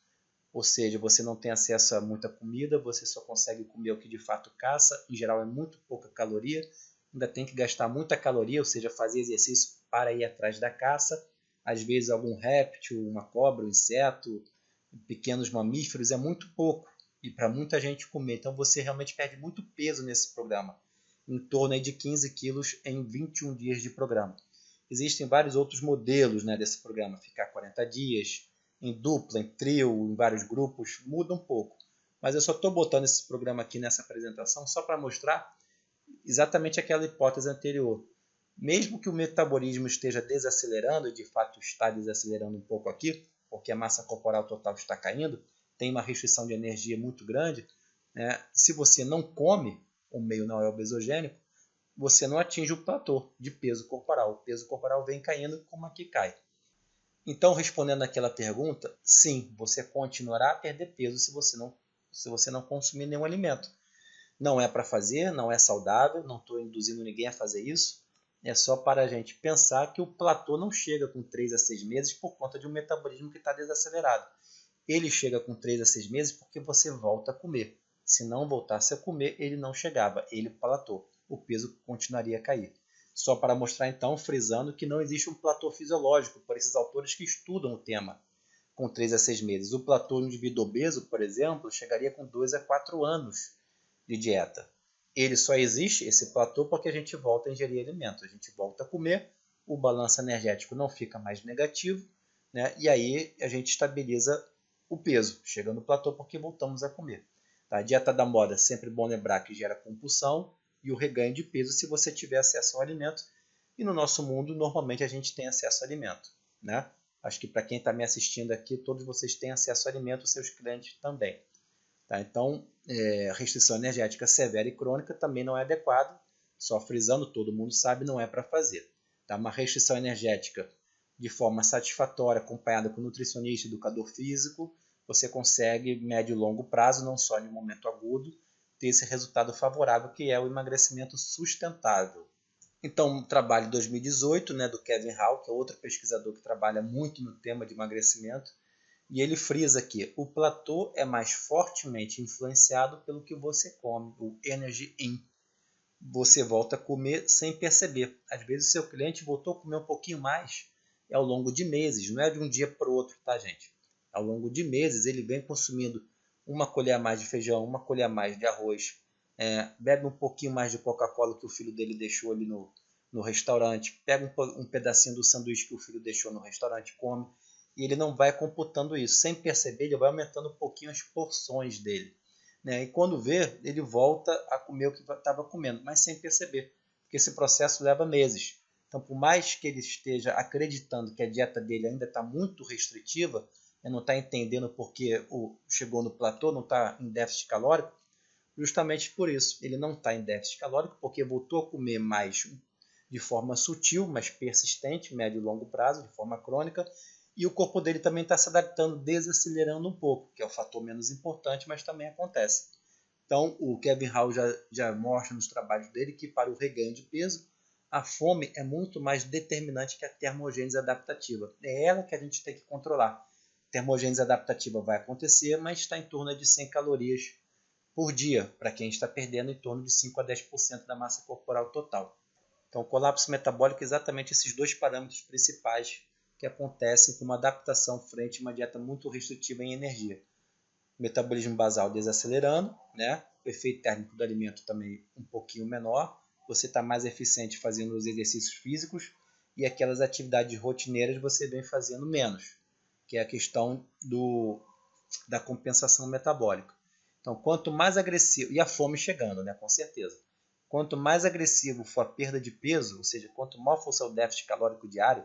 ou seja, você não tem acesso a muita comida, você só consegue comer o que de fato caça, em geral é muito pouca caloria, ainda tem que gastar muita caloria, ou seja, fazer exercício para ir atrás da caça, às vezes algum réptil, uma cobra, um inseto, pequenos mamíferos, é muito pouco e para muita gente comer. Então você realmente perde muito peso nesse programa, em torno de 15 quilos em 21 dias de programa. Existem vários outros modelos, né, desse programa, ficar 40 dias, em dupla, em trio, em vários grupos, muda um pouco. Mas eu só estou botando esse programa aqui nessa apresentação só para mostrar exatamente aquela hipótese anterior. Mesmo que o metabolismo esteja desacelerando, e de fato está desacelerando um pouco aqui, porque a massa corporal total está caindo, tem uma restrição de energia muito grande, né? Se você não come, o meio não é obesogênico, você não atinge o platô de peso corporal. O peso corporal vem caindo como aqui cai. Então, respondendo àquela pergunta, sim, você continuará a perder peso se você não consumir nenhum alimento. Não é para fazer, não é saudável, não estou induzindo ninguém a fazer isso. É só para a gente pensar que o platô não chega com 3 a 6 meses por conta de um metabolismo que está desacelerado. Ele chega com 3 a 6 meses porque você volta a comer. Se não voltasse a comer, ele não chegava, ele platô. O peso continuaria a cair. Só para mostrar então, frisando que não existe um platô fisiológico por esses autores que estudam o tema com 3 a 6 meses. O platô no indivíduo obeso, por exemplo, chegaria com 2 a 4 anos de dieta. Ele só existe, esse platô, porque a gente volta a ingerir alimentos, a gente volta a comer, o balanço energético não fica mais negativo, né? E aí a gente estabiliza o peso, chega no platô porque voltamos a comer. Tá? A dieta da moda, sempre bom lembrar que gera compulsão e o reganho de peso se você tiver acesso ao alimento. E no nosso mundo, normalmente a gente tem acesso ao alimento. Né? Acho que para quem está me assistindo aqui, todos vocês têm acesso ao alimento, seus clientes também. Tá? Então, restrição energética severa e crônica também não é adequado. Só frisando, todo mundo sabe, não é para fazer. Tá? Uma restrição energética de forma satisfatória, acompanhada com nutricionista, educador físico, você consegue, médio e longo prazo, não só em um momento agudo, ter esse resultado favorável que é o emagrecimento sustentável. Então, o trabalho de 2018, né, do Kevin Hall, que é outro pesquisador que trabalha muito no tema de emagrecimento, e ele frisa que o platô é mais fortemente influenciado pelo que você come, o energy in. Você volta a comer sem perceber. Às vezes o seu cliente voltou a comer um pouquinho mais ao longo de meses, não é de um dia para o outro, tá, gente? Ao longo de meses ele vem consumindo uma colher a mais de feijão, uma colher a mais de arroz, bebe um pouquinho mais de Coca-Cola que o filho dele deixou ali no restaurante, pega um pedacinho do sanduíche que o filho deixou no restaurante, come, e ele não vai computando isso. Sem perceber, ele vai aumentando um pouquinho as porções dele. Né? E quando vê, ele volta a comer o que estava comendo, mas sem perceber, porque esse processo leva meses. Então, por mais que ele esteja acreditando que a dieta dele ainda está muito restritiva, não está entendendo porque chegou no platô, não está em déficit calórico, justamente por isso. Ele não está em déficit calórico porque voltou a comer mais de forma sutil, mas persistente, médio e longo prazo, de forma crônica, e o corpo dele também está se adaptando, desacelerando um pouco, que é o fator menos importante, mas também acontece. Então, o Kevin Hall já mostra nos trabalhos dele que para o reganho de peso, a fome é muito mais determinante que a termogênese adaptativa. É ela que a gente tem que controlar. A termogênese adaptativa vai acontecer, mas está em torno de 100 calorias por dia, para quem está perdendo em torno de 5 a 10% da massa corporal total. Então, o colapso metabólico é exatamente esses dois parâmetros principais que acontecem com uma adaptação frente a uma dieta muito restritiva em energia. O metabolismo basal desacelerando, né? O efeito térmico do alimento também um pouquinho menor, você está mais eficiente fazendo os exercícios físicos e aquelas atividades rotineiras você vem fazendo menos, que é a questão da compensação metabólica. Então, quanto mais agressivo, e a fome chegando, né, com certeza. Quanto mais agressivo for a perda de peso, ou seja, quanto maior for o seu déficit calórico diário,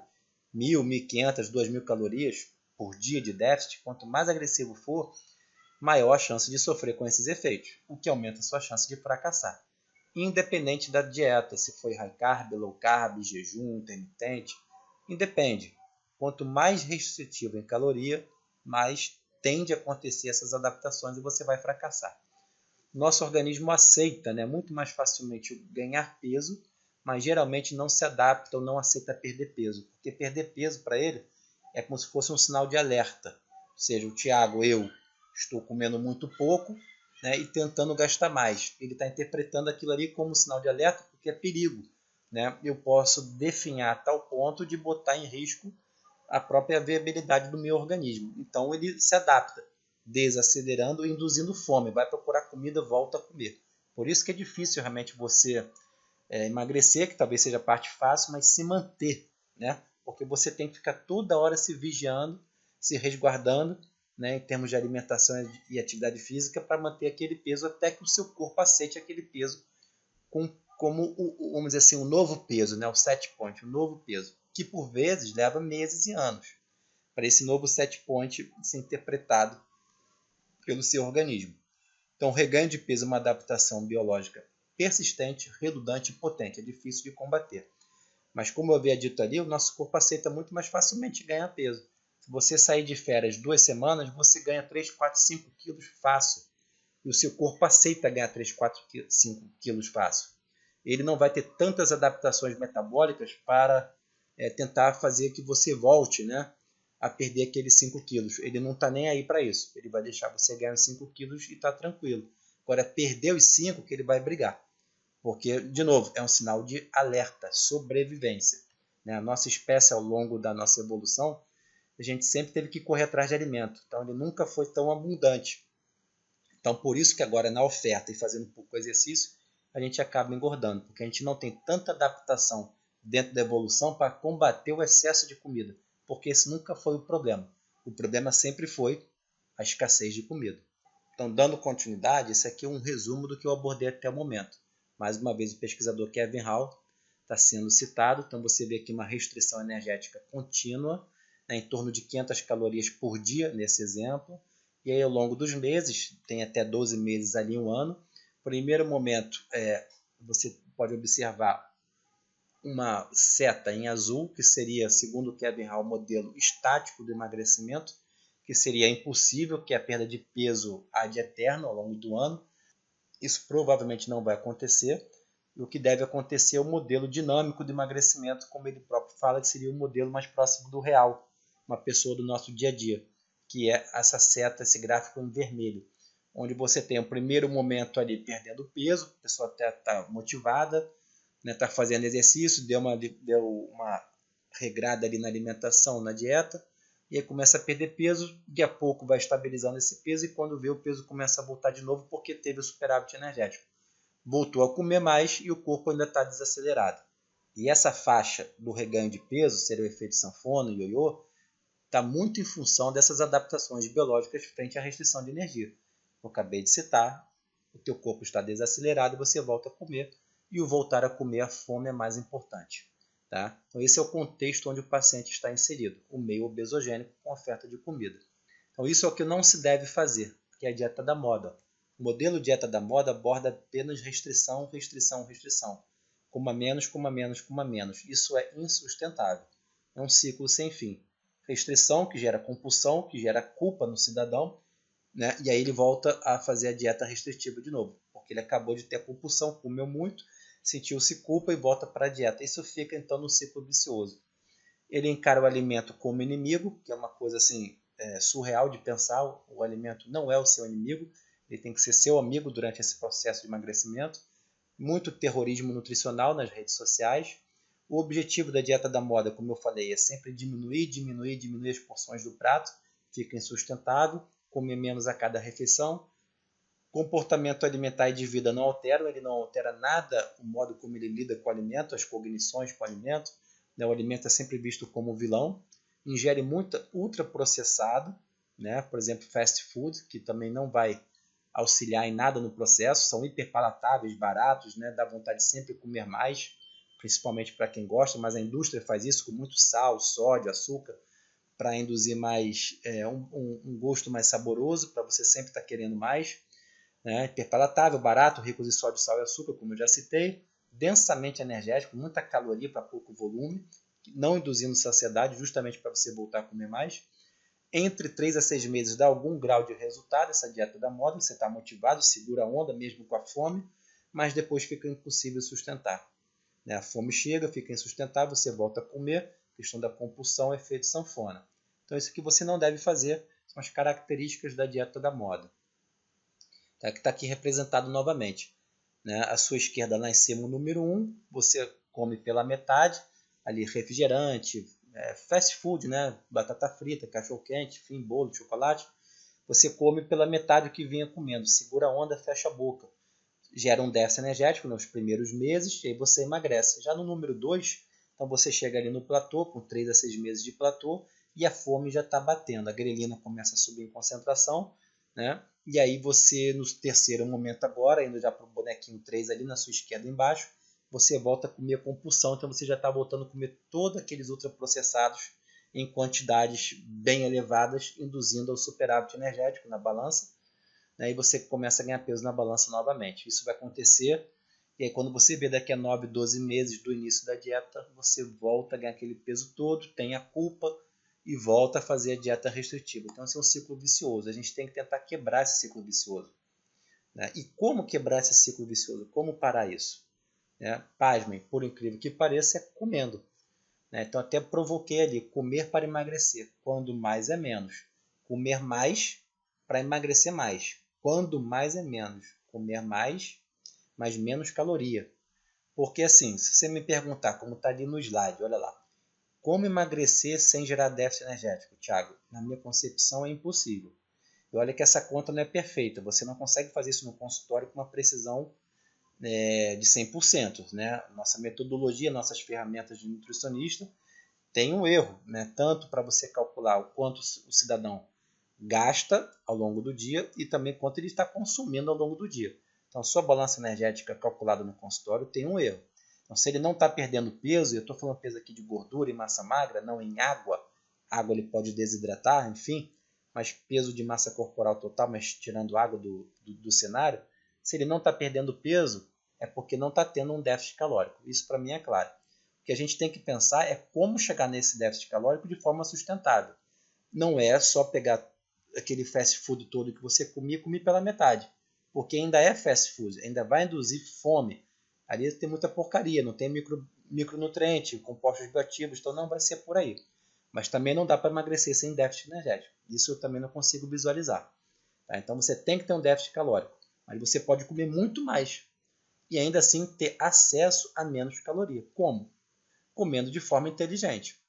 1.000, 1.500, 2.000 calorias por dia de déficit, quanto mais agressivo for, maior a chance de sofrer com esses efeitos, o que aumenta a sua chance de fracassar. Independente da dieta, se foi high carb, low carb, jejum, intermitente, independe. Quanto mais restritivo em caloria, mais tende a acontecer essas adaptações e você vai fracassar. Nosso organismo aceita, né, muito mais facilmente ganhar peso, mas geralmente não se adapta ou não aceita perder peso, porque perder peso para ele é como se fosse um sinal de alerta. Ou seja, o Tiago, eu estou comendo muito pouco, né, e tentando gastar mais. Ele está interpretando aquilo ali como um sinal de alerta porque é perigo. Né? Eu posso definhar a tal ponto de botar em risco a própria viabilidade do meu organismo. Então ele se adapta, desacelerando e induzindo fome. Vai procurar comida, volta a comer. Por isso que é difícil realmente você emagrecer, que talvez seja a parte fácil, mas se manter, né? Porque você tem que ficar toda hora se vigiando, se resguardando, né, em termos de alimentação e atividade física, para manter aquele peso até que o seu corpo aceite aquele peso como, vamos dizer assim, um novo peso, né, o set point, um novo peso, que por vezes leva meses e anos para esse novo set point ser interpretado pelo seu organismo. Então, o reganho de peso é uma adaptação biológica persistente, redundante e potente. É difícil de combater. Mas como eu havia dito ali, o nosso corpo aceita muito mais facilmente ganhar peso. Se você sair de férias 2 semanas, você ganha 3, 4, 5 quilos fácil. E o seu corpo aceita ganhar 3, 4, 5 quilos fácil. Ele não vai ter tantas adaptações metabólicas para tentar fazer que você volte, né, a perder aqueles 5 quilos. Ele não está nem aí para isso. Ele vai deixar você ganhar os 5 quilos e está tranquilo. Agora, perder os 5 que ele vai brigar. Porque, de novo, é um sinal de alerta, sobrevivência. Né? A nossa espécie, ao longo da nossa evolução, a gente sempre teve que correr atrás de alimento. Então, ele nunca foi tão abundante. Então, por isso que agora, na oferta e fazendo um pouco de exercício, a gente acaba engordando. Porque a gente não tem tanta adaptação dentro da evolução para combater o excesso de comida. Porque esse nunca foi o problema. O problema sempre foi a escassez de comida. Então, dando continuidade, esse aqui é um resumo do que eu abordei até o momento. Mais uma vez, o pesquisador Kevin Hall está sendo citado. Então, você vê aqui uma restrição energética contínua, né, em torno de 500 calorias por dia, nesse exemplo. E aí, ao longo dos meses, tem até 12 meses ali, um ano. Primeiro momento, você pode observar uma seta em azul, que seria, segundo o Kevin Hall, o modelo estático do emagrecimento, que seria impossível, que a perda de peso ad eterno ao longo do ano. Isso provavelmente não vai acontecer. E o que deve acontecer é o modelo dinâmico de emagrecimento, como ele próprio fala, que seria o modelo mais próximo do real, uma pessoa do nosso dia a dia, que é essa seta, esse gráfico em vermelho, onde você tem o primeiro momento ali perdendo peso, a pessoa até está motivada, né, está fazendo exercício, deu uma regrada ali na alimentação, na dieta, e aí começa a perder peso, de a pouco vai estabilizando esse peso e quando vê o peso começa a voltar de novo porque teve o superávit energético. Voltou a comer mais e o corpo ainda está desacelerado. E essa faixa do reganho de peso, seria o efeito sanfona, ioiô, está muito em função dessas adaptações biológicas frente à restrição de energia. Eu acabei de citar, o teu corpo está desacelerado e você volta a comer, e o voltar a comer, a fome é mais importante. Tá? Então esse é o contexto onde o paciente está inserido, o meio obesogênico com oferta de comida. Então isso é o que não se deve fazer, que é a dieta da moda. O modelo dieta da moda aborda apenas restrição, restrição, restrição. Coma menos, coma menos, coma menos. Isso é insustentável. É um ciclo sem fim. Restrição que gera compulsão, que gera culpa no cidadão, né? E aí ele volta a fazer a dieta restritiva de novo, porque ele acabou de ter a compulsão, comeu muito, sentiu-se culpa e volta para a dieta. Isso fica então no ciclo vicioso. Ele encara o alimento como inimigo, que é uma coisa assim surreal de pensar. O alimento não é o seu inimigo, ele tem que ser seu amigo durante esse processo de emagrecimento. Muito terrorismo nutricional nas redes sociais. O objetivo da dieta da moda, como eu falei, é sempre diminuir as porções do prato, fica insustentável, comer menos a cada refeição. Comportamento alimentar e de vida não altera, ele não altera nada o modo como ele lida com o alimento, as cognições com o alimento. Né? O alimento é sempre visto como vilão. Ingere muito ultraprocessado, né? Por exemplo, fast food, que também não vai auxiliar em nada no processo, são hiperpalatáveis, baratos, né? Dá vontade de sempre comer mais, principalmente para quem gosta, mas a indústria faz isso com muito sal, sódio, açúcar, para induzir mais um gosto mais saboroso, para você sempre estar querendo mais. Né? Hiperpalatável, barato, ricos em sódio, sal e açúcar, como eu já citei, densamente energético, muita caloria para pouco volume, não induzindo saciedade, justamente para você voltar a comer mais. Entre 3 a 6 meses dá algum grau de resultado essa dieta da moda, você está motivado, segura a onda mesmo com a fome, mas depois fica impossível sustentar. Né? A fome chega, fica insustentável, você volta a comer, questão da compulsão, efeito sanfona. Então isso que você não deve fazer são as características da dieta da moda. Tá? Que está aqui representado novamente. Né? À sua esquerda lá em cima o número 1, você come pela metade, ali refrigerante, fast food, né? Batata frita, cachorro quente, enfim, bolo, chocolate. Você come pela metade o que vinha comendo, segura a onda, fecha a boca. Gera um déficit energético nos primeiros meses e aí você emagrece. Já no número 2, então você chega ali no platô, com 3 a 6 meses de platô, e a fome já está batendo. A grelina começa a subir em concentração, né? E aí você, no terceiro momento agora, indo já para o bonequinho 3 ali na sua esquerda embaixo, você volta a comer compulsão, então você já está voltando a comer todos aqueles ultraprocessados em quantidades bem elevadas, induzindo ao superávit energético na balança, né? E você começa a ganhar peso na balança novamente. Isso vai acontecer E aí quando você vê daqui a 9, 12 meses do início da dieta, você volta a ganhar aquele peso todo, tem a culpa e volta a fazer a dieta restritiva. Então esse é um ciclo vicioso. A gente tem que tentar quebrar esse ciclo vicioso. Né? E como quebrar esse ciclo vicioso? Como parar isso? Né? Pasmem, por incrível que pareça, é comendo. Né? Então até provoquei ali, comer para emagrecer. Quando mais é menos. Comer mais para emagrecer mais. Quando mais é menos. Comer mais, mas menos caloria. Porque assim, se você me perguntar, como está ali no slide, olha lá. Como emagrecer sem gerar déficit energético? Thiago, na minha concepção é impossível. E olha que essa conta não é perfeita. Você não consegue fazer isso no consultório com uma precisão de 100%. Né? Nossa metodologia, nossas ferramentas de nutricionista tem um erro. Né? Tanto para você calcular o quanto o cidadão gasta ao longo do dia e também quanto ele está consumindo ao longo do dia. Então, sua balança energética calculada no consultório tem um erro. Então, se ele não está perdendo peso, e eu estou falando peso aqui de gordura e massa magra, não em água, água ele pode desidratar, enfim, mas peso de massa corporal total, mas tirando água do cenário, se ele não está perdendo peso, é porque não está tendo um déficit calórico. Isso para mim é claro. O que a gente tem que pensar é como chegar nesse déficit calórico de forma sustentável. Não é só pegar aquele fast food todo que você comia e comer pela metade. Porque ainda é fast food, ainda vai induzir fome. Ali tem muita porcaria, não tem micronutriente, compostos bioativos, então não vai ser por aí. Mas também não dá para emagrecer sem déficit energético. Isso eu também não consigo visualizar. Tá? Então você tem que ter um déficit calórico. Mas você pode comer muito mais. E ainda assim ter acesso a menos caloria. Como? Comendo de forma inteligente.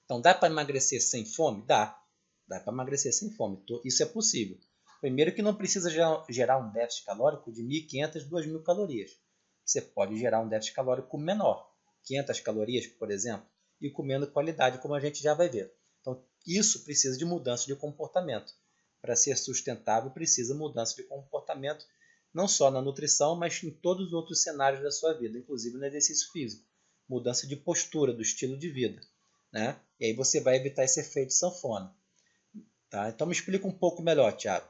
Então dá para emagrecer sem fome? Dá. Dá para emagrecer sem fome. Isso é possível. Primeiro que não precisa gerar um déficit calórico de 1.500, 2.000 calorias. Você pode gerar um déficit calórico menor. 500 calorias, por exemplo. E comendo qualidade, como a gente já vai ver. Então isso precisa de mudança de comportamento. Para ser sustentável, precisa mudança de comportamento. Não só na nutrição, mas em todos os outros cenários da sua vida. Inclusive no exercício físico. Mudança de postura, do estilo de vida. Né? E aí você vai evitar esse efeito sanfona. Tá? Então me explica um pouco melhor, Thiago.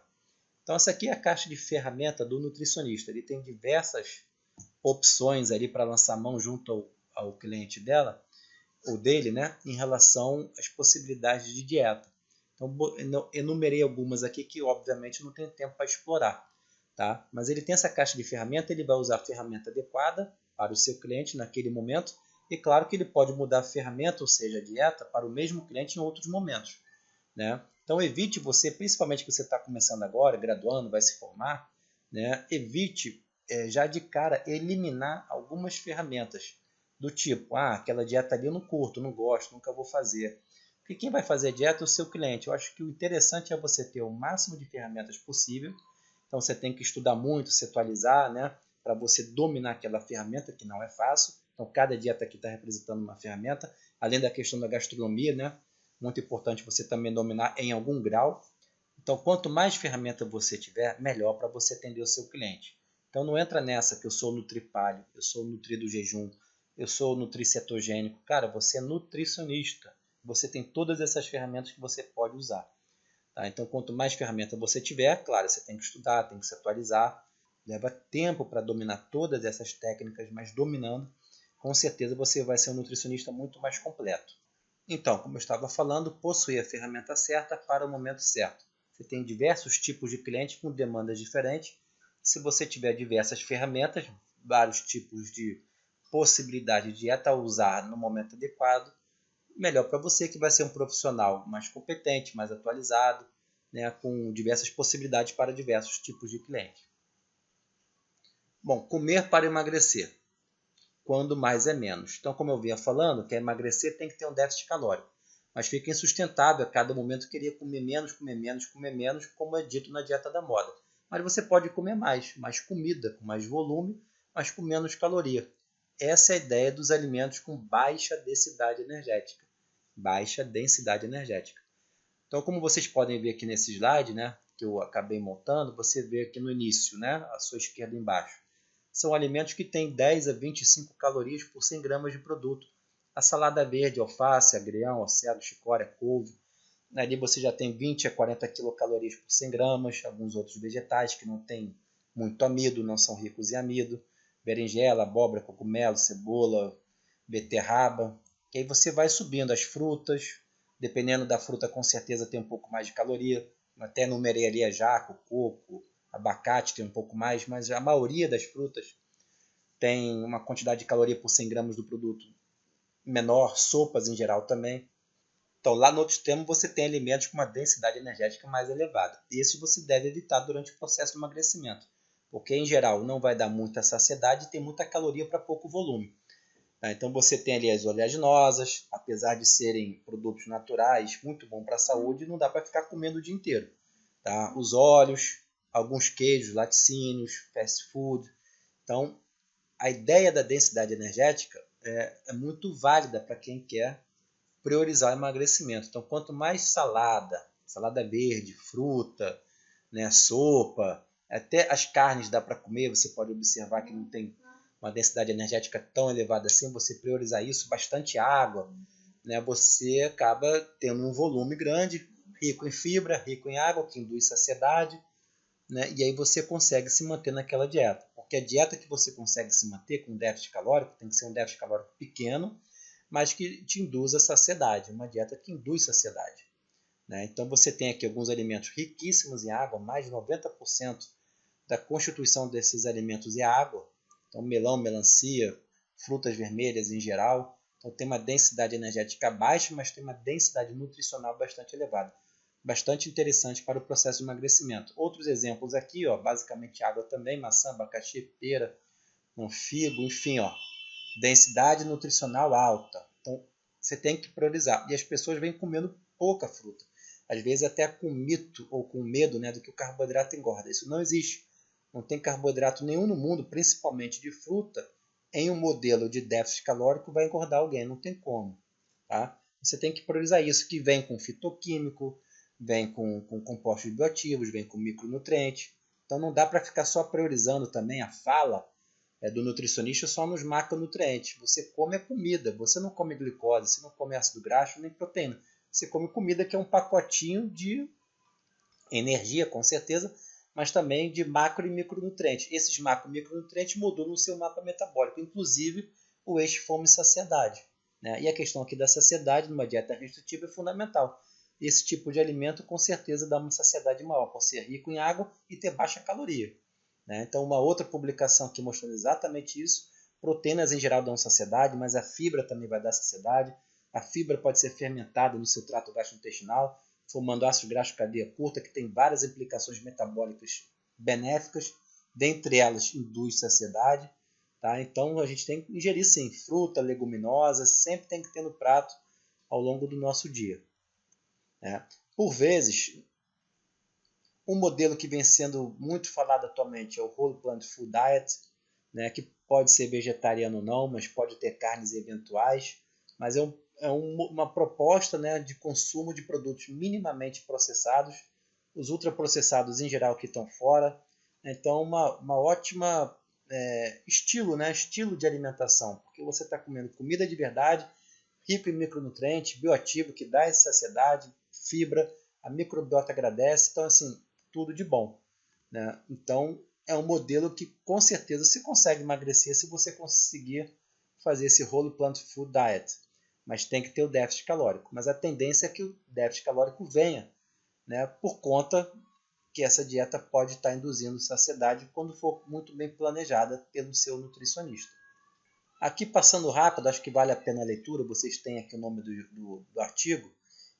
Então essa aqui é a caixa de ferramenta do nutricionista. Ele tem diversas opções ali para lançar mão junto ao cliente dela, ou dele, né, em relação às possibilidades de dieta. Então enumerei algumas aqui que obviamente não tenho tempo para explorar. Tá? Mas ele tem essa caixa de ferramenta, ele vai usar a ferramenta adequada para o seu cliente naquele momento. E claro que ele pode mudar a ferramenta, ou seja, a dieta, para o mesmo cliente em outros momentos. Né? Então evite você, principalmente que você está começando agora, graduando, vai se formar, né? Evite já de cara eliminar algumas ferramentas do tipo, aquela dieta ali eu não curto, não gosto, nunca vou fazer. Porque quem vai fazer a dieta é o seu cliente. Eu acho que o interessante é você ter o máximo de ferramentas possível. Então você tem que estudar muito, se atualizar, né? Para você dominar aquela ferramenta, que não é fácil. Então cada dieta aqui está representando uma ferramenta. Além da questão da gastronomia, né? Muito importante você também dominar em algum grau. Então, quanto mais ferramenta você tiver, melhor para você atender o seu cliente. Então, não entra nessa que eu sou nutripaleo, eu sou nutri do jejum, eu sou nutricetogênico. Cara, você é nutricionista. Você tem todas essas ferramentas que você pode usar. Tá? Então, quanto mais ferramenta você tiver, claro, você tem que estudar, tem que se atualizar. Leva tempo para dominar todas essas técnicas, mas dominando, com certeza você vai ser um nutricionista muito mais completo. Então, como eu estava falando, possui a ferramenta certa para o momento certo. Você tem diversos tipos de clientes com demandas diferentes. Se você tiver diversas ferramentas, vários tipos de possibilidade de dieta a usar no momento adequado, melhor para você que vai ser um profissional mais competente, mais atualizado, né, com diversas possibilidades para diversos tipos de clientes. Bom, comer para emagrecer. Quando mais é menos. Então, como eu vinha falando, que emagrecer tem que ter um déficit calórico. Mas fica insustentável a cada momento querer comer menos, comer menos, comer menos, como é dito na dieta da moda. Mas você pode comer mais comida, com mais volume, mas com menos caloria. Essa é a ideia dos alimentos com baixa densidade energética. Baixa densidade energética. Então, como vocês podem ver aqui nesse slide, né, que eu acabei montando, você vê aqui no início, né, à sua esquerda embaixo. São alimentos que têm 10 a 25 calorias por 100 gramas de produto. A salada verde, alface, agrião, acero, chicória, couve. Ali você já tem 20 a 40 quilocalorias por 100 gramas. Alguns outros vegetais que não têm muito amido, não são ricos em amido. berinjela, abóbora, cogumelo, cebola, beterraba. E aí você vai subindo as frutas, dependendo da fruta com certeza tem um pouco mais de caloria. Até numerei ali a jaca, coco, abacate tem um pouco mais, mas a maioria das frutas tem uma quantidade de caloria por 100 gramas do produto menor, sopas em geral também. Então, lá no outro extremo, você tem alimentos com uma densidade energética mais elevada. Esses você deve evitar durante o processo de emagrecimento, porque, em geral, não vai dar muita saciedade e tem muita caloria para pouco volume. Então, você tem ali as oleaginosas, apesar de serem produtos naturais, muito bom para a saúde, não dá para ficar comendo o dia inteiro. Tá? Os óleos, alguns queijos, laticínios, fast food. Então, a ideia da densidade energética é muito válida para quem quer priorizar o emagrecimento. Então, quanto mais salada verde, fruta, né, sopa, até as carnes dá para comer, você pode observar que não tem uma densidade energética tão elevada assim, você priorizar isso, bastante água, né, você acaba tendo um volume grande, rico em fibra, rico em água, que induz saciedade, né, e aí você consegue se manter naquela dieta. Porque a dieta que você consegue se manter com déficit calórico tem que ser um déficit calórico pequeno, mas que te induz a saciedade, uma dieta que induz saciedade. Né? Então você tem aqui alguns alimentos riquíssimos em água, mais de 90% da constituição desses alimentos é água. Então melão, melancia, frutas vermelhas em geral. Então tem uma densidade energética baixa, mas tem uma densidade nutricional bastante elevada. Bastante interessante para o processo de emagrecimento. Outros exemplos aqui, ó, basicamente água também, maçã, abacaxi, pera, figo, enfim, ó, densidade nutricional alta. Então, você tem que priorizar. E as pessoas vêm comendo pouca fruta. Às vezes até com mito ou com medo, né, do que o carboidrato engorda. Isso não existe. Não tem carboidrato nenhum no mundo, principalmente de fruta, em um modelo de déficit calórico vai engordar alguém. Não tem como. Tá? Você tem que priorizar isso, que vem com fitoquímico, vem com compostos bioativos, vem com micronutrientes. Então não dá para ficar só priorizando também a fala do nutricionista só nos macronutrientes. Você come a comida, você não come glicose, você não come ácido graxo nem proteína. Você come comida que é um pacotinho de energia, com certeza, mas também de macro e micronutrientes. Esses macro e micronutrientes modulam o seu mapa metabólico, inclusive o eixo fome e saciedade. Né? E a questão aqui da saciedade numa dieta restritiva é fundamental. Esse tipo de alimento com certeza dá uma saciedade maior, por ser rico em água e ter baixa caloria. Né? Então, uma outra publicação aqui mostrando exatamente isso. Proteínas em geral dão saciedade, mas a fibra também vai dar saciedade. A fibra pode ser fermentada no seu trato gastrointestinal, formando ácido graxo cadeia curta, que tem várias implicações metabólicas benéficas, dentre elas induz saciedade. Tá? Então, a gente tem que ingerir sim, fruta, leguminosa, sempre tem que ter no prato ao longo do nosso dia. Né? Por vezes, um modelo que vem sendo muito falado atualmente é o Whole Plant Food Diet, né, que pode ser vegetariano ou não, mas pode ter carnes eventuais, mas uma proposta, né, de consumo de produtos minimamente processados, os ultraprocessados em geral que estão fora. Então, uma ótima estilo, né, estilo de alimentação, porque você está comendo comida de verdade, rico em micronutrientes, bioativo, que dá essa saciedade, fibra, a microbiota agradece, então assim, tudo de bom. Né? Então, é um modelo que com certeza se consegue emagrecer se você conseguir fazer esse Whole Plant Food Diet. Mas tem que ter o déficit calórico. Mas a tendência é que o déficit calórico venha, né, por conta que essa dieta pode estar induzindo saciedade quando for muito bem planejada pelo seu nutricionista. Aqui passando rápido, acho que vale a pena a leitura, vocês têm aqui o nome do artigo.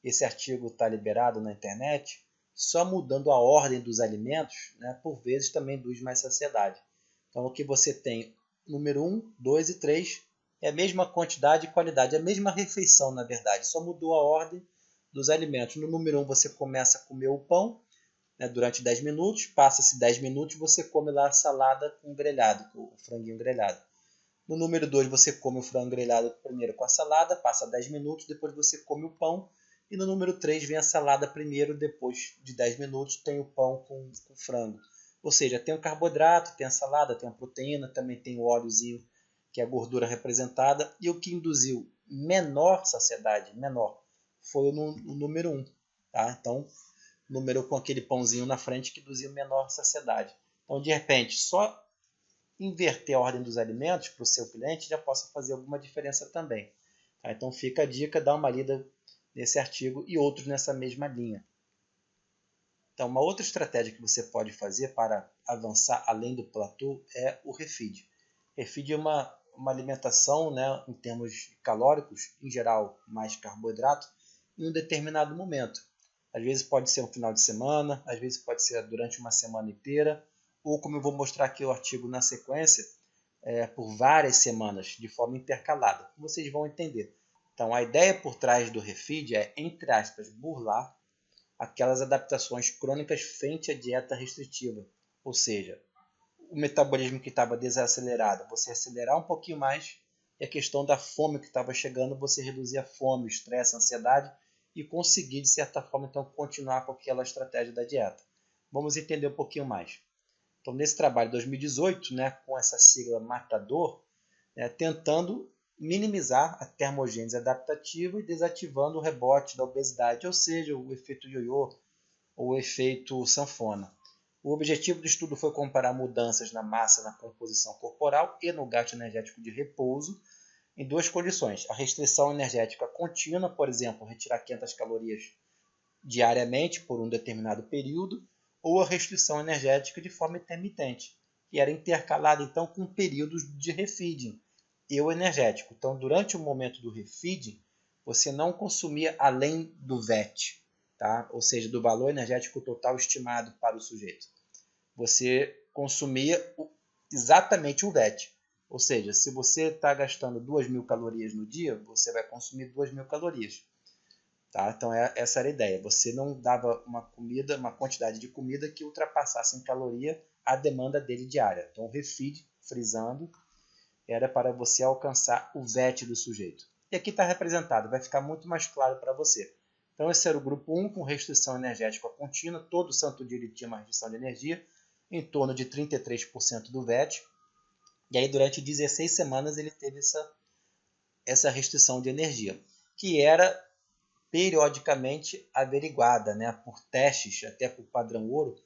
Esse artigo está liberado na internet. Só mudando a ordem dos alimentos, né, por vezes também induz mais saciedade. Então, o que você tem, número 1, 2 e 3, é a mesma quantidade e qualidade, é a mesma refeição, na verdade, só mudou a ordem dos alimentos. No número 1, você começa a comer o pão, né, durante 10 minutos, passa-se 10 minutos, você come lá a salada com grelhado, o franguinho grelhado. No número 2, você come o frango grelhado primeiro com a salada, passa 10 minutos, depois você come o pão. E no número 3 vem a salada primeiro, depois de 10 minutos tem o pão com frango. Ou seja, tem o carboidrato, tem a salada, tem a proteína, também tem o óleozinho, que é a gordura representada. E o que induziu menor saciedade, foi o número 1. Tá? Então, número com aquele pãozinho na frente que induziu menor saciedade. Então, de repente, só inverter a ordem dos alimentos para o seu cliente já possa fazer alguma diferença também. Tá? Então fica a dica, dá uma lida nesse artigo e outros nessa mesma linha. Então, uma outra estratégia que você pode fazer para avançar além do platô é o refeed. Refeed é uma alimentação, né, em termos calóricos, em geral mais carboidrato, em um determinado momento. Às vezes pode ser um final de semana, às vezes pode ser durante uma semana inteira, ou como eu vou mostrar aqui o artigo na sequência, por várias semanas, de forma intercalada. Vocês vão entender. Então, a ideia por trás do refeed é, entre aspas, burlar aquelas adaptações crônicas frente à dieta restritiva. Ou seja, o metabolismo que estava desacelerado, você acelerar um pouquinho mais, e a questão da fome que estava chegando, você reduzir a fome, o estresse, a ansiedade, e conseguir, de certa forma, então, continuar com aquela estratégia da dieta. Vamos entender um pouquinho mais. Então, nesse trabalho de 2018, né, com essa sigla Matador, tentando minimizar a termogênese adaptativa e desativando o rebote da obesidade, ou seja, o efeito ioiô ou o efeito sanfona. O objetivo do estudo foi comparar mudanças na massa, na composição corporal e no gasto energético de repouso em duas condições. A restrição energética contínua, por exemplo, retirar 500 calorias diariamente por um determinado período, ou a restrição energética de forma intermitente, que era intercalada então com períodos de refeeding e o energético. Então, durante o momento do refeeding, você não consumia além do VET, tá? Ou seja, do valor energético total estimado para o sujeito. Você consumia exatamente o VET. Ou seja, se você está gastando 2.000 calorias no dia, você vai consumir 2.000 calorias. Tá? Então essa era a ideia. Você não dava uma quantidade de comida que ultrapassasse em caloria a demanda dele diária. Então o refeed, frisando, era para você alcançar o VET do sujeito. E aqui está representado, vai ficar muito mais claro para você. Então esse era o grupo 1 com restrição energética contínua, todo santo dia ele tinha uma restrição de energia, em torno de 33% do VET. E aí durante 16 semanas ele teve essa restrição de energia, que era periodicamente averiguada, né, por testes, até por padrão ouro,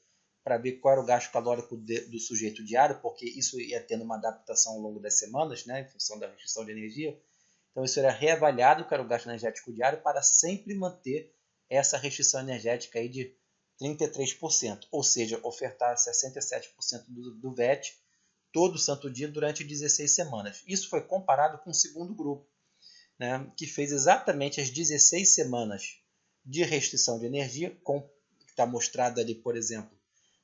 para ver qual era o gasto calórico do sujeito diário, porque isso ia tendo uma adaptação ao longo das semanas, né, em função da restrição de energia. Então isso era reavaliado, que era o gasto energético diário, para sempre manter essa restrição energética aí de 33%, ou seja, ofertar 67% do VET todo santo dia durante 16 semanas. Isso foi comparado com o segundo grupo, né, que fez exatamente as 16 semanas de restrição de energia, que está mostrado ali, por exemplo,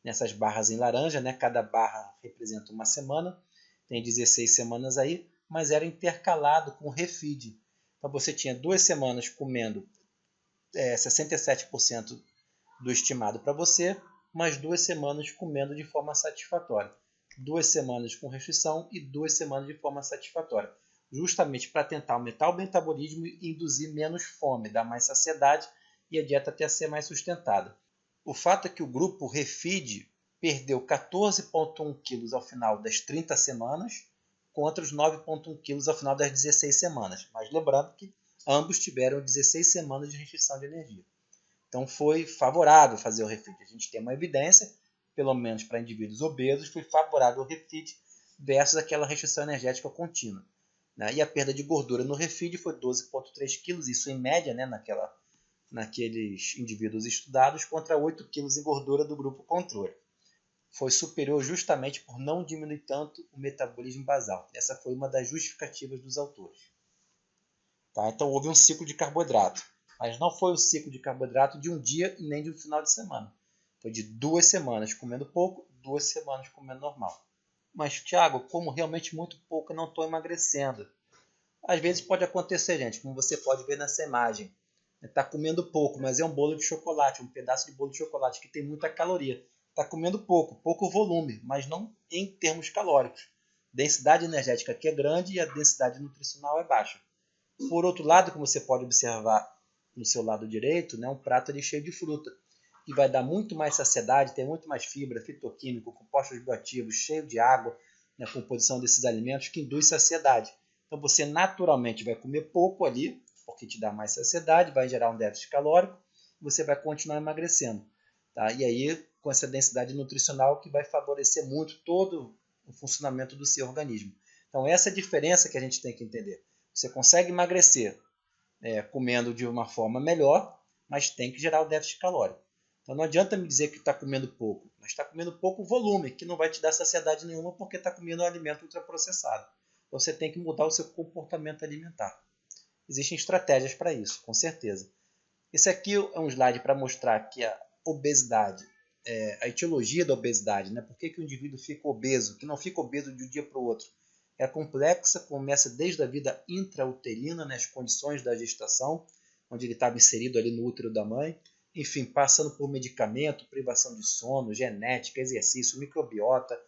nessas barras em laranja, né, cada barra representa uma semana, tem 16 semanas aí, mas era intercalado com refeed. Então você tinha 2 semanas comendo 67% do estimado para você, mais 2 semanas comendo de forma satisfatória. 2 semanas com restrição e 2 semanas de forma satisfatória, justamente para tentar aumentar o metabolismo e induzir menos fome, dar mais saciedade e a dieta até ser mais sustentada. O fato é que o grupo refeed perdeu 14,1 quilos ao final das 30 semanas contra os 9,1 quilos ao final das 16 semanas. Mas lembrando que ambos tiveram 16 semanas de restrição de energia. Então foi favorável fazer o refeed. A gente tem uma evidência, pelo menos para indivíduos obesos, foi favorável o refeed versus aquela restrição energética contínua. E a perda de gordura no refeed foi 12,3 quilos, isso em média, né, naqueles indivíduos estudados, contra 8 quilos em gordura do grupo controle. Foi superior justamente por não diminuir tanto o metabolismo basal. Essa foi uma das justificativas dos autores. Tá? Então houve um ciclo de carboidrato, mas não foi o ciclo de carboidrato de um dia e nem de um final de semana. Foi de 2 semanas comendo pouco, 2 semanas comendo normal. Mas, Thiago, como realmente muito pouco, eu não estou emagrecendo. Às vezes pode acontecer, gente, como você pode ver nessa imagem. Está comendo pouco, mas é um bolo de chocolate, um pedaço de bolo de chocolate que tem muita caloria. Está comendo pouco volume, mas não em termos calóricos. Densidade energética aqui é grande e a densidade nutricional é baixa. Por outro lado, como você pode observar no seu lado direito, um prato ali cheio de fruta, que vai dar muito mais saciedade, tem muito mais fibra, fitoquímico, compostos bioativos, cheio de água na composição desses alimentos, que induz saciedade. Então você naturalmente vai comer pouco ali, porque te dá mais saciedade, vai gerar um déficit calórico, e você vai continuar emagrecendo. Tá? E aí, com essa densidade nutricional que vai favorecer muito todo o funcionamento do seu organismo. Então essa é a diferença que a gente tem que entender. Você consegue emagrecer comendo de uma forma melhor, mas tem que gerar o déficit calórico. Então não adianta me dizer que está comendo pouco, mas está comendo pouco volume, que não vai te dar saciedade nenhuma porque está comendo um alimento ultraprocessado. Você tem que mudar o seu comportamento alimentar. Existem estratégias para isso, com certeza. Esse aqui é um slide para mostrar que a obesidade, a etiologia da obesidade, né? Por que o indivíduo fica obeso, que não fica obeso de um dia para o outro. É complexa, começa desde a vida intrauterina, né? As condições da gestação, onde ele estava inserido ali no útero da mãe, enfim, passando por medicamento, privação de sono, genética, exercício, microbiota,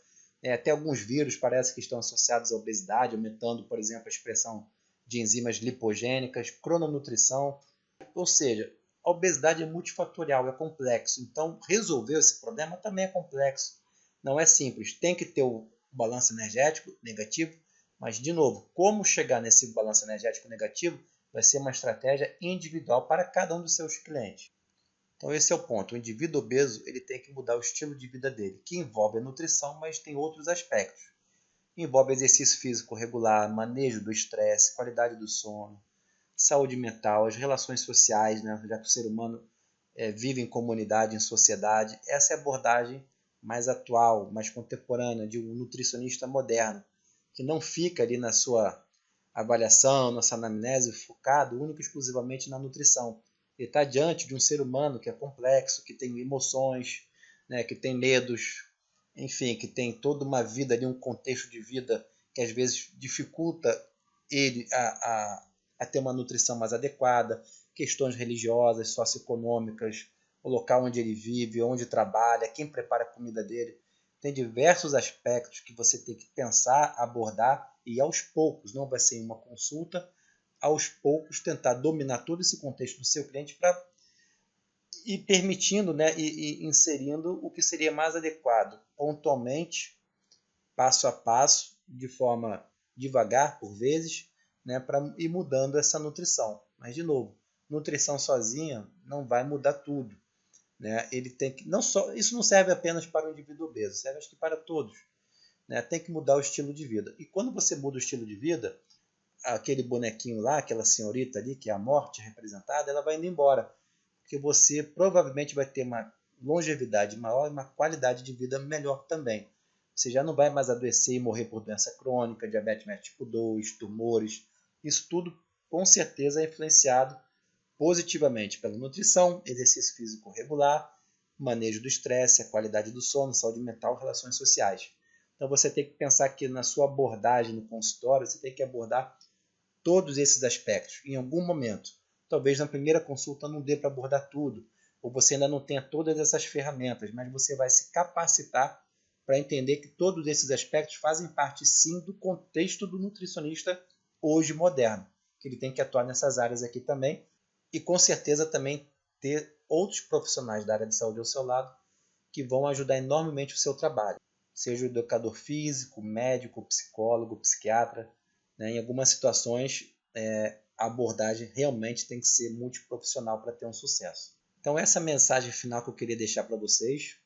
até alguns vírus parece que estão associados à obesidade, aumentando, por exemplo, a expressão de enzimas lipogênicas, crononutrição, ou seja, a obesidade é multifatorial, é complexo. Então, resolver esse problema também é complexo. Não é simples. Tem que ter o balanço energético negativo, mas, de novo, como chegar nesse balanço energético negativo vai ser uma estratégia individual para cada um dos seus clientes. Então, esse é o ponto. O indivíduo obeso ele tem que mudar o estilo de vida dele, que envolve a nutrição, mas tem outros aspectos. Envolve exercício físico regular, manejo do estresse, qualidade do sono, saúde mental, as relações sociais, né? Já que o ser humano vive em comunidade, em sociedade. Essa é a abordagem mais atual, mais contemporânea de um nutricionista moderno, que não fica ali na sua avaliação, na sua anamnese, focado único e exclusivamente na nutrição. Ele está diante de um ser humano que é complexo, que tem emoções, né? Que tem medos, enfim, que tem toda uma vida ali, um contexto de vida que às vezes dificulta ele a ter uma nutrição mais adequada, questões religiosas, socioeconômicas, o local onde ele vive, onde trabalha, quem prepara a comida dele. Tem diversos aspectos que você tem que pensar, abordar e aos poucos, não vai ser uma consulta, aos poucos tentar dominar todo esse contexto do seu cliente para ir permitindo, né, e inserindo o que seria mais adequado, pontualmente, passo a passo, de forma devagar, por vezes, né, para ir mudando essa nutrição. Mas, de novo, nutrição sozinha não vai mudar tudo. Né? Ele tem que, não só, isso não serve apenas para o indivíduo obeso, serve acho que para todos. Né? Tem que mudar o estilo de vida. E quando você muda o estilo de vida, aquele bonequinho lá, aquela senhorita ali, que é a morte representada, ela vai indo embora. Porque você provavelmente vai ter uma longevidade maior e uma qualidade de vida melhor também. Você já não vai mais adoecer e morrer por doença crônica, diabetes tipo 2, tumores. Isso tudo com certeza é influenciado positivamente pela nutrição, exercício físico regular, manejo do estresse, a qualidade do sono, saúde mental, relações sociais. Então você tem que pensar que na sua abordagem no consultório, você tem que abordar todos esses aspectos em algum momento. Talvez na primeira consulta não dê para abordar tudo, ou você ainda não tenha todas essas ferramentas, mas você vai se capacitar para entender que todos esses aspectos fazem parte sim do contexto do nutricionista hoje moderno, que ele tem que atuar nessas áreas aqui também e com certeza também ter outros profissionais da área de saúde ao seu lado que vão ajudar enormemente o seu trabalho, seja o educador físico, médico, psicólogo, psiquiatra. Né? Em algumas situações, a abordagem realmente tem que ser multiprofissional para ter um sucesso. Então essa é a mensagem final que eu queria deixar para vocês.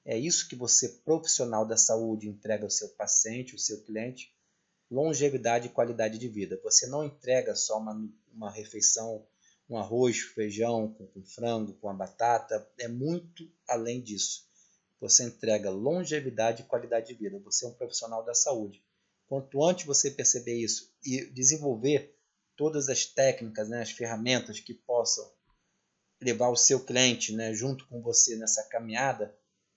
É isso que você, profissional da saúde, entrega ao seu paciente, ao seu cliente, longevidade e qualidade de vida. Você não entrega só uma refeição, um arroz, feijão com frango, com a batata, é muito além disso. Você entrega longevidade e qualidade de vida. Você é um profissional da saúde. Quanto antes você perceber isso e desenvolver todas as técnicas, né, as ferramentas que possam levar o seu cliente, né, junto com você nessa caminhada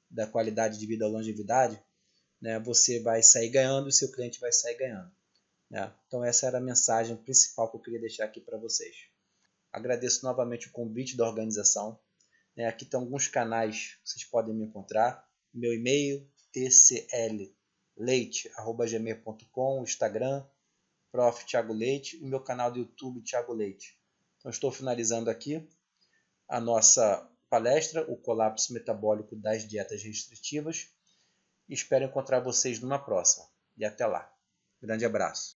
da qualidade de vida à longevidade, né, você vai sair ganhando e o seu cliente vai sair ganhando. Né? Então essa era a mensagem principal que eu queria deixar aqui para vocês. Agradeço novamente o convite da organização. Aqui estão alguns canais que vocês podem me encontrar. Meu e-mail, tclleite@gmail.com, Instagram, Prof. Thiago Leite, e meu canal do YouTube, Thiago Leite. Então estou finalizando aqui a nossa palestra, o colapso metabólico das dietas restritivas. Espero encontrar vocês numa próxima. E até lá. Grande abraço.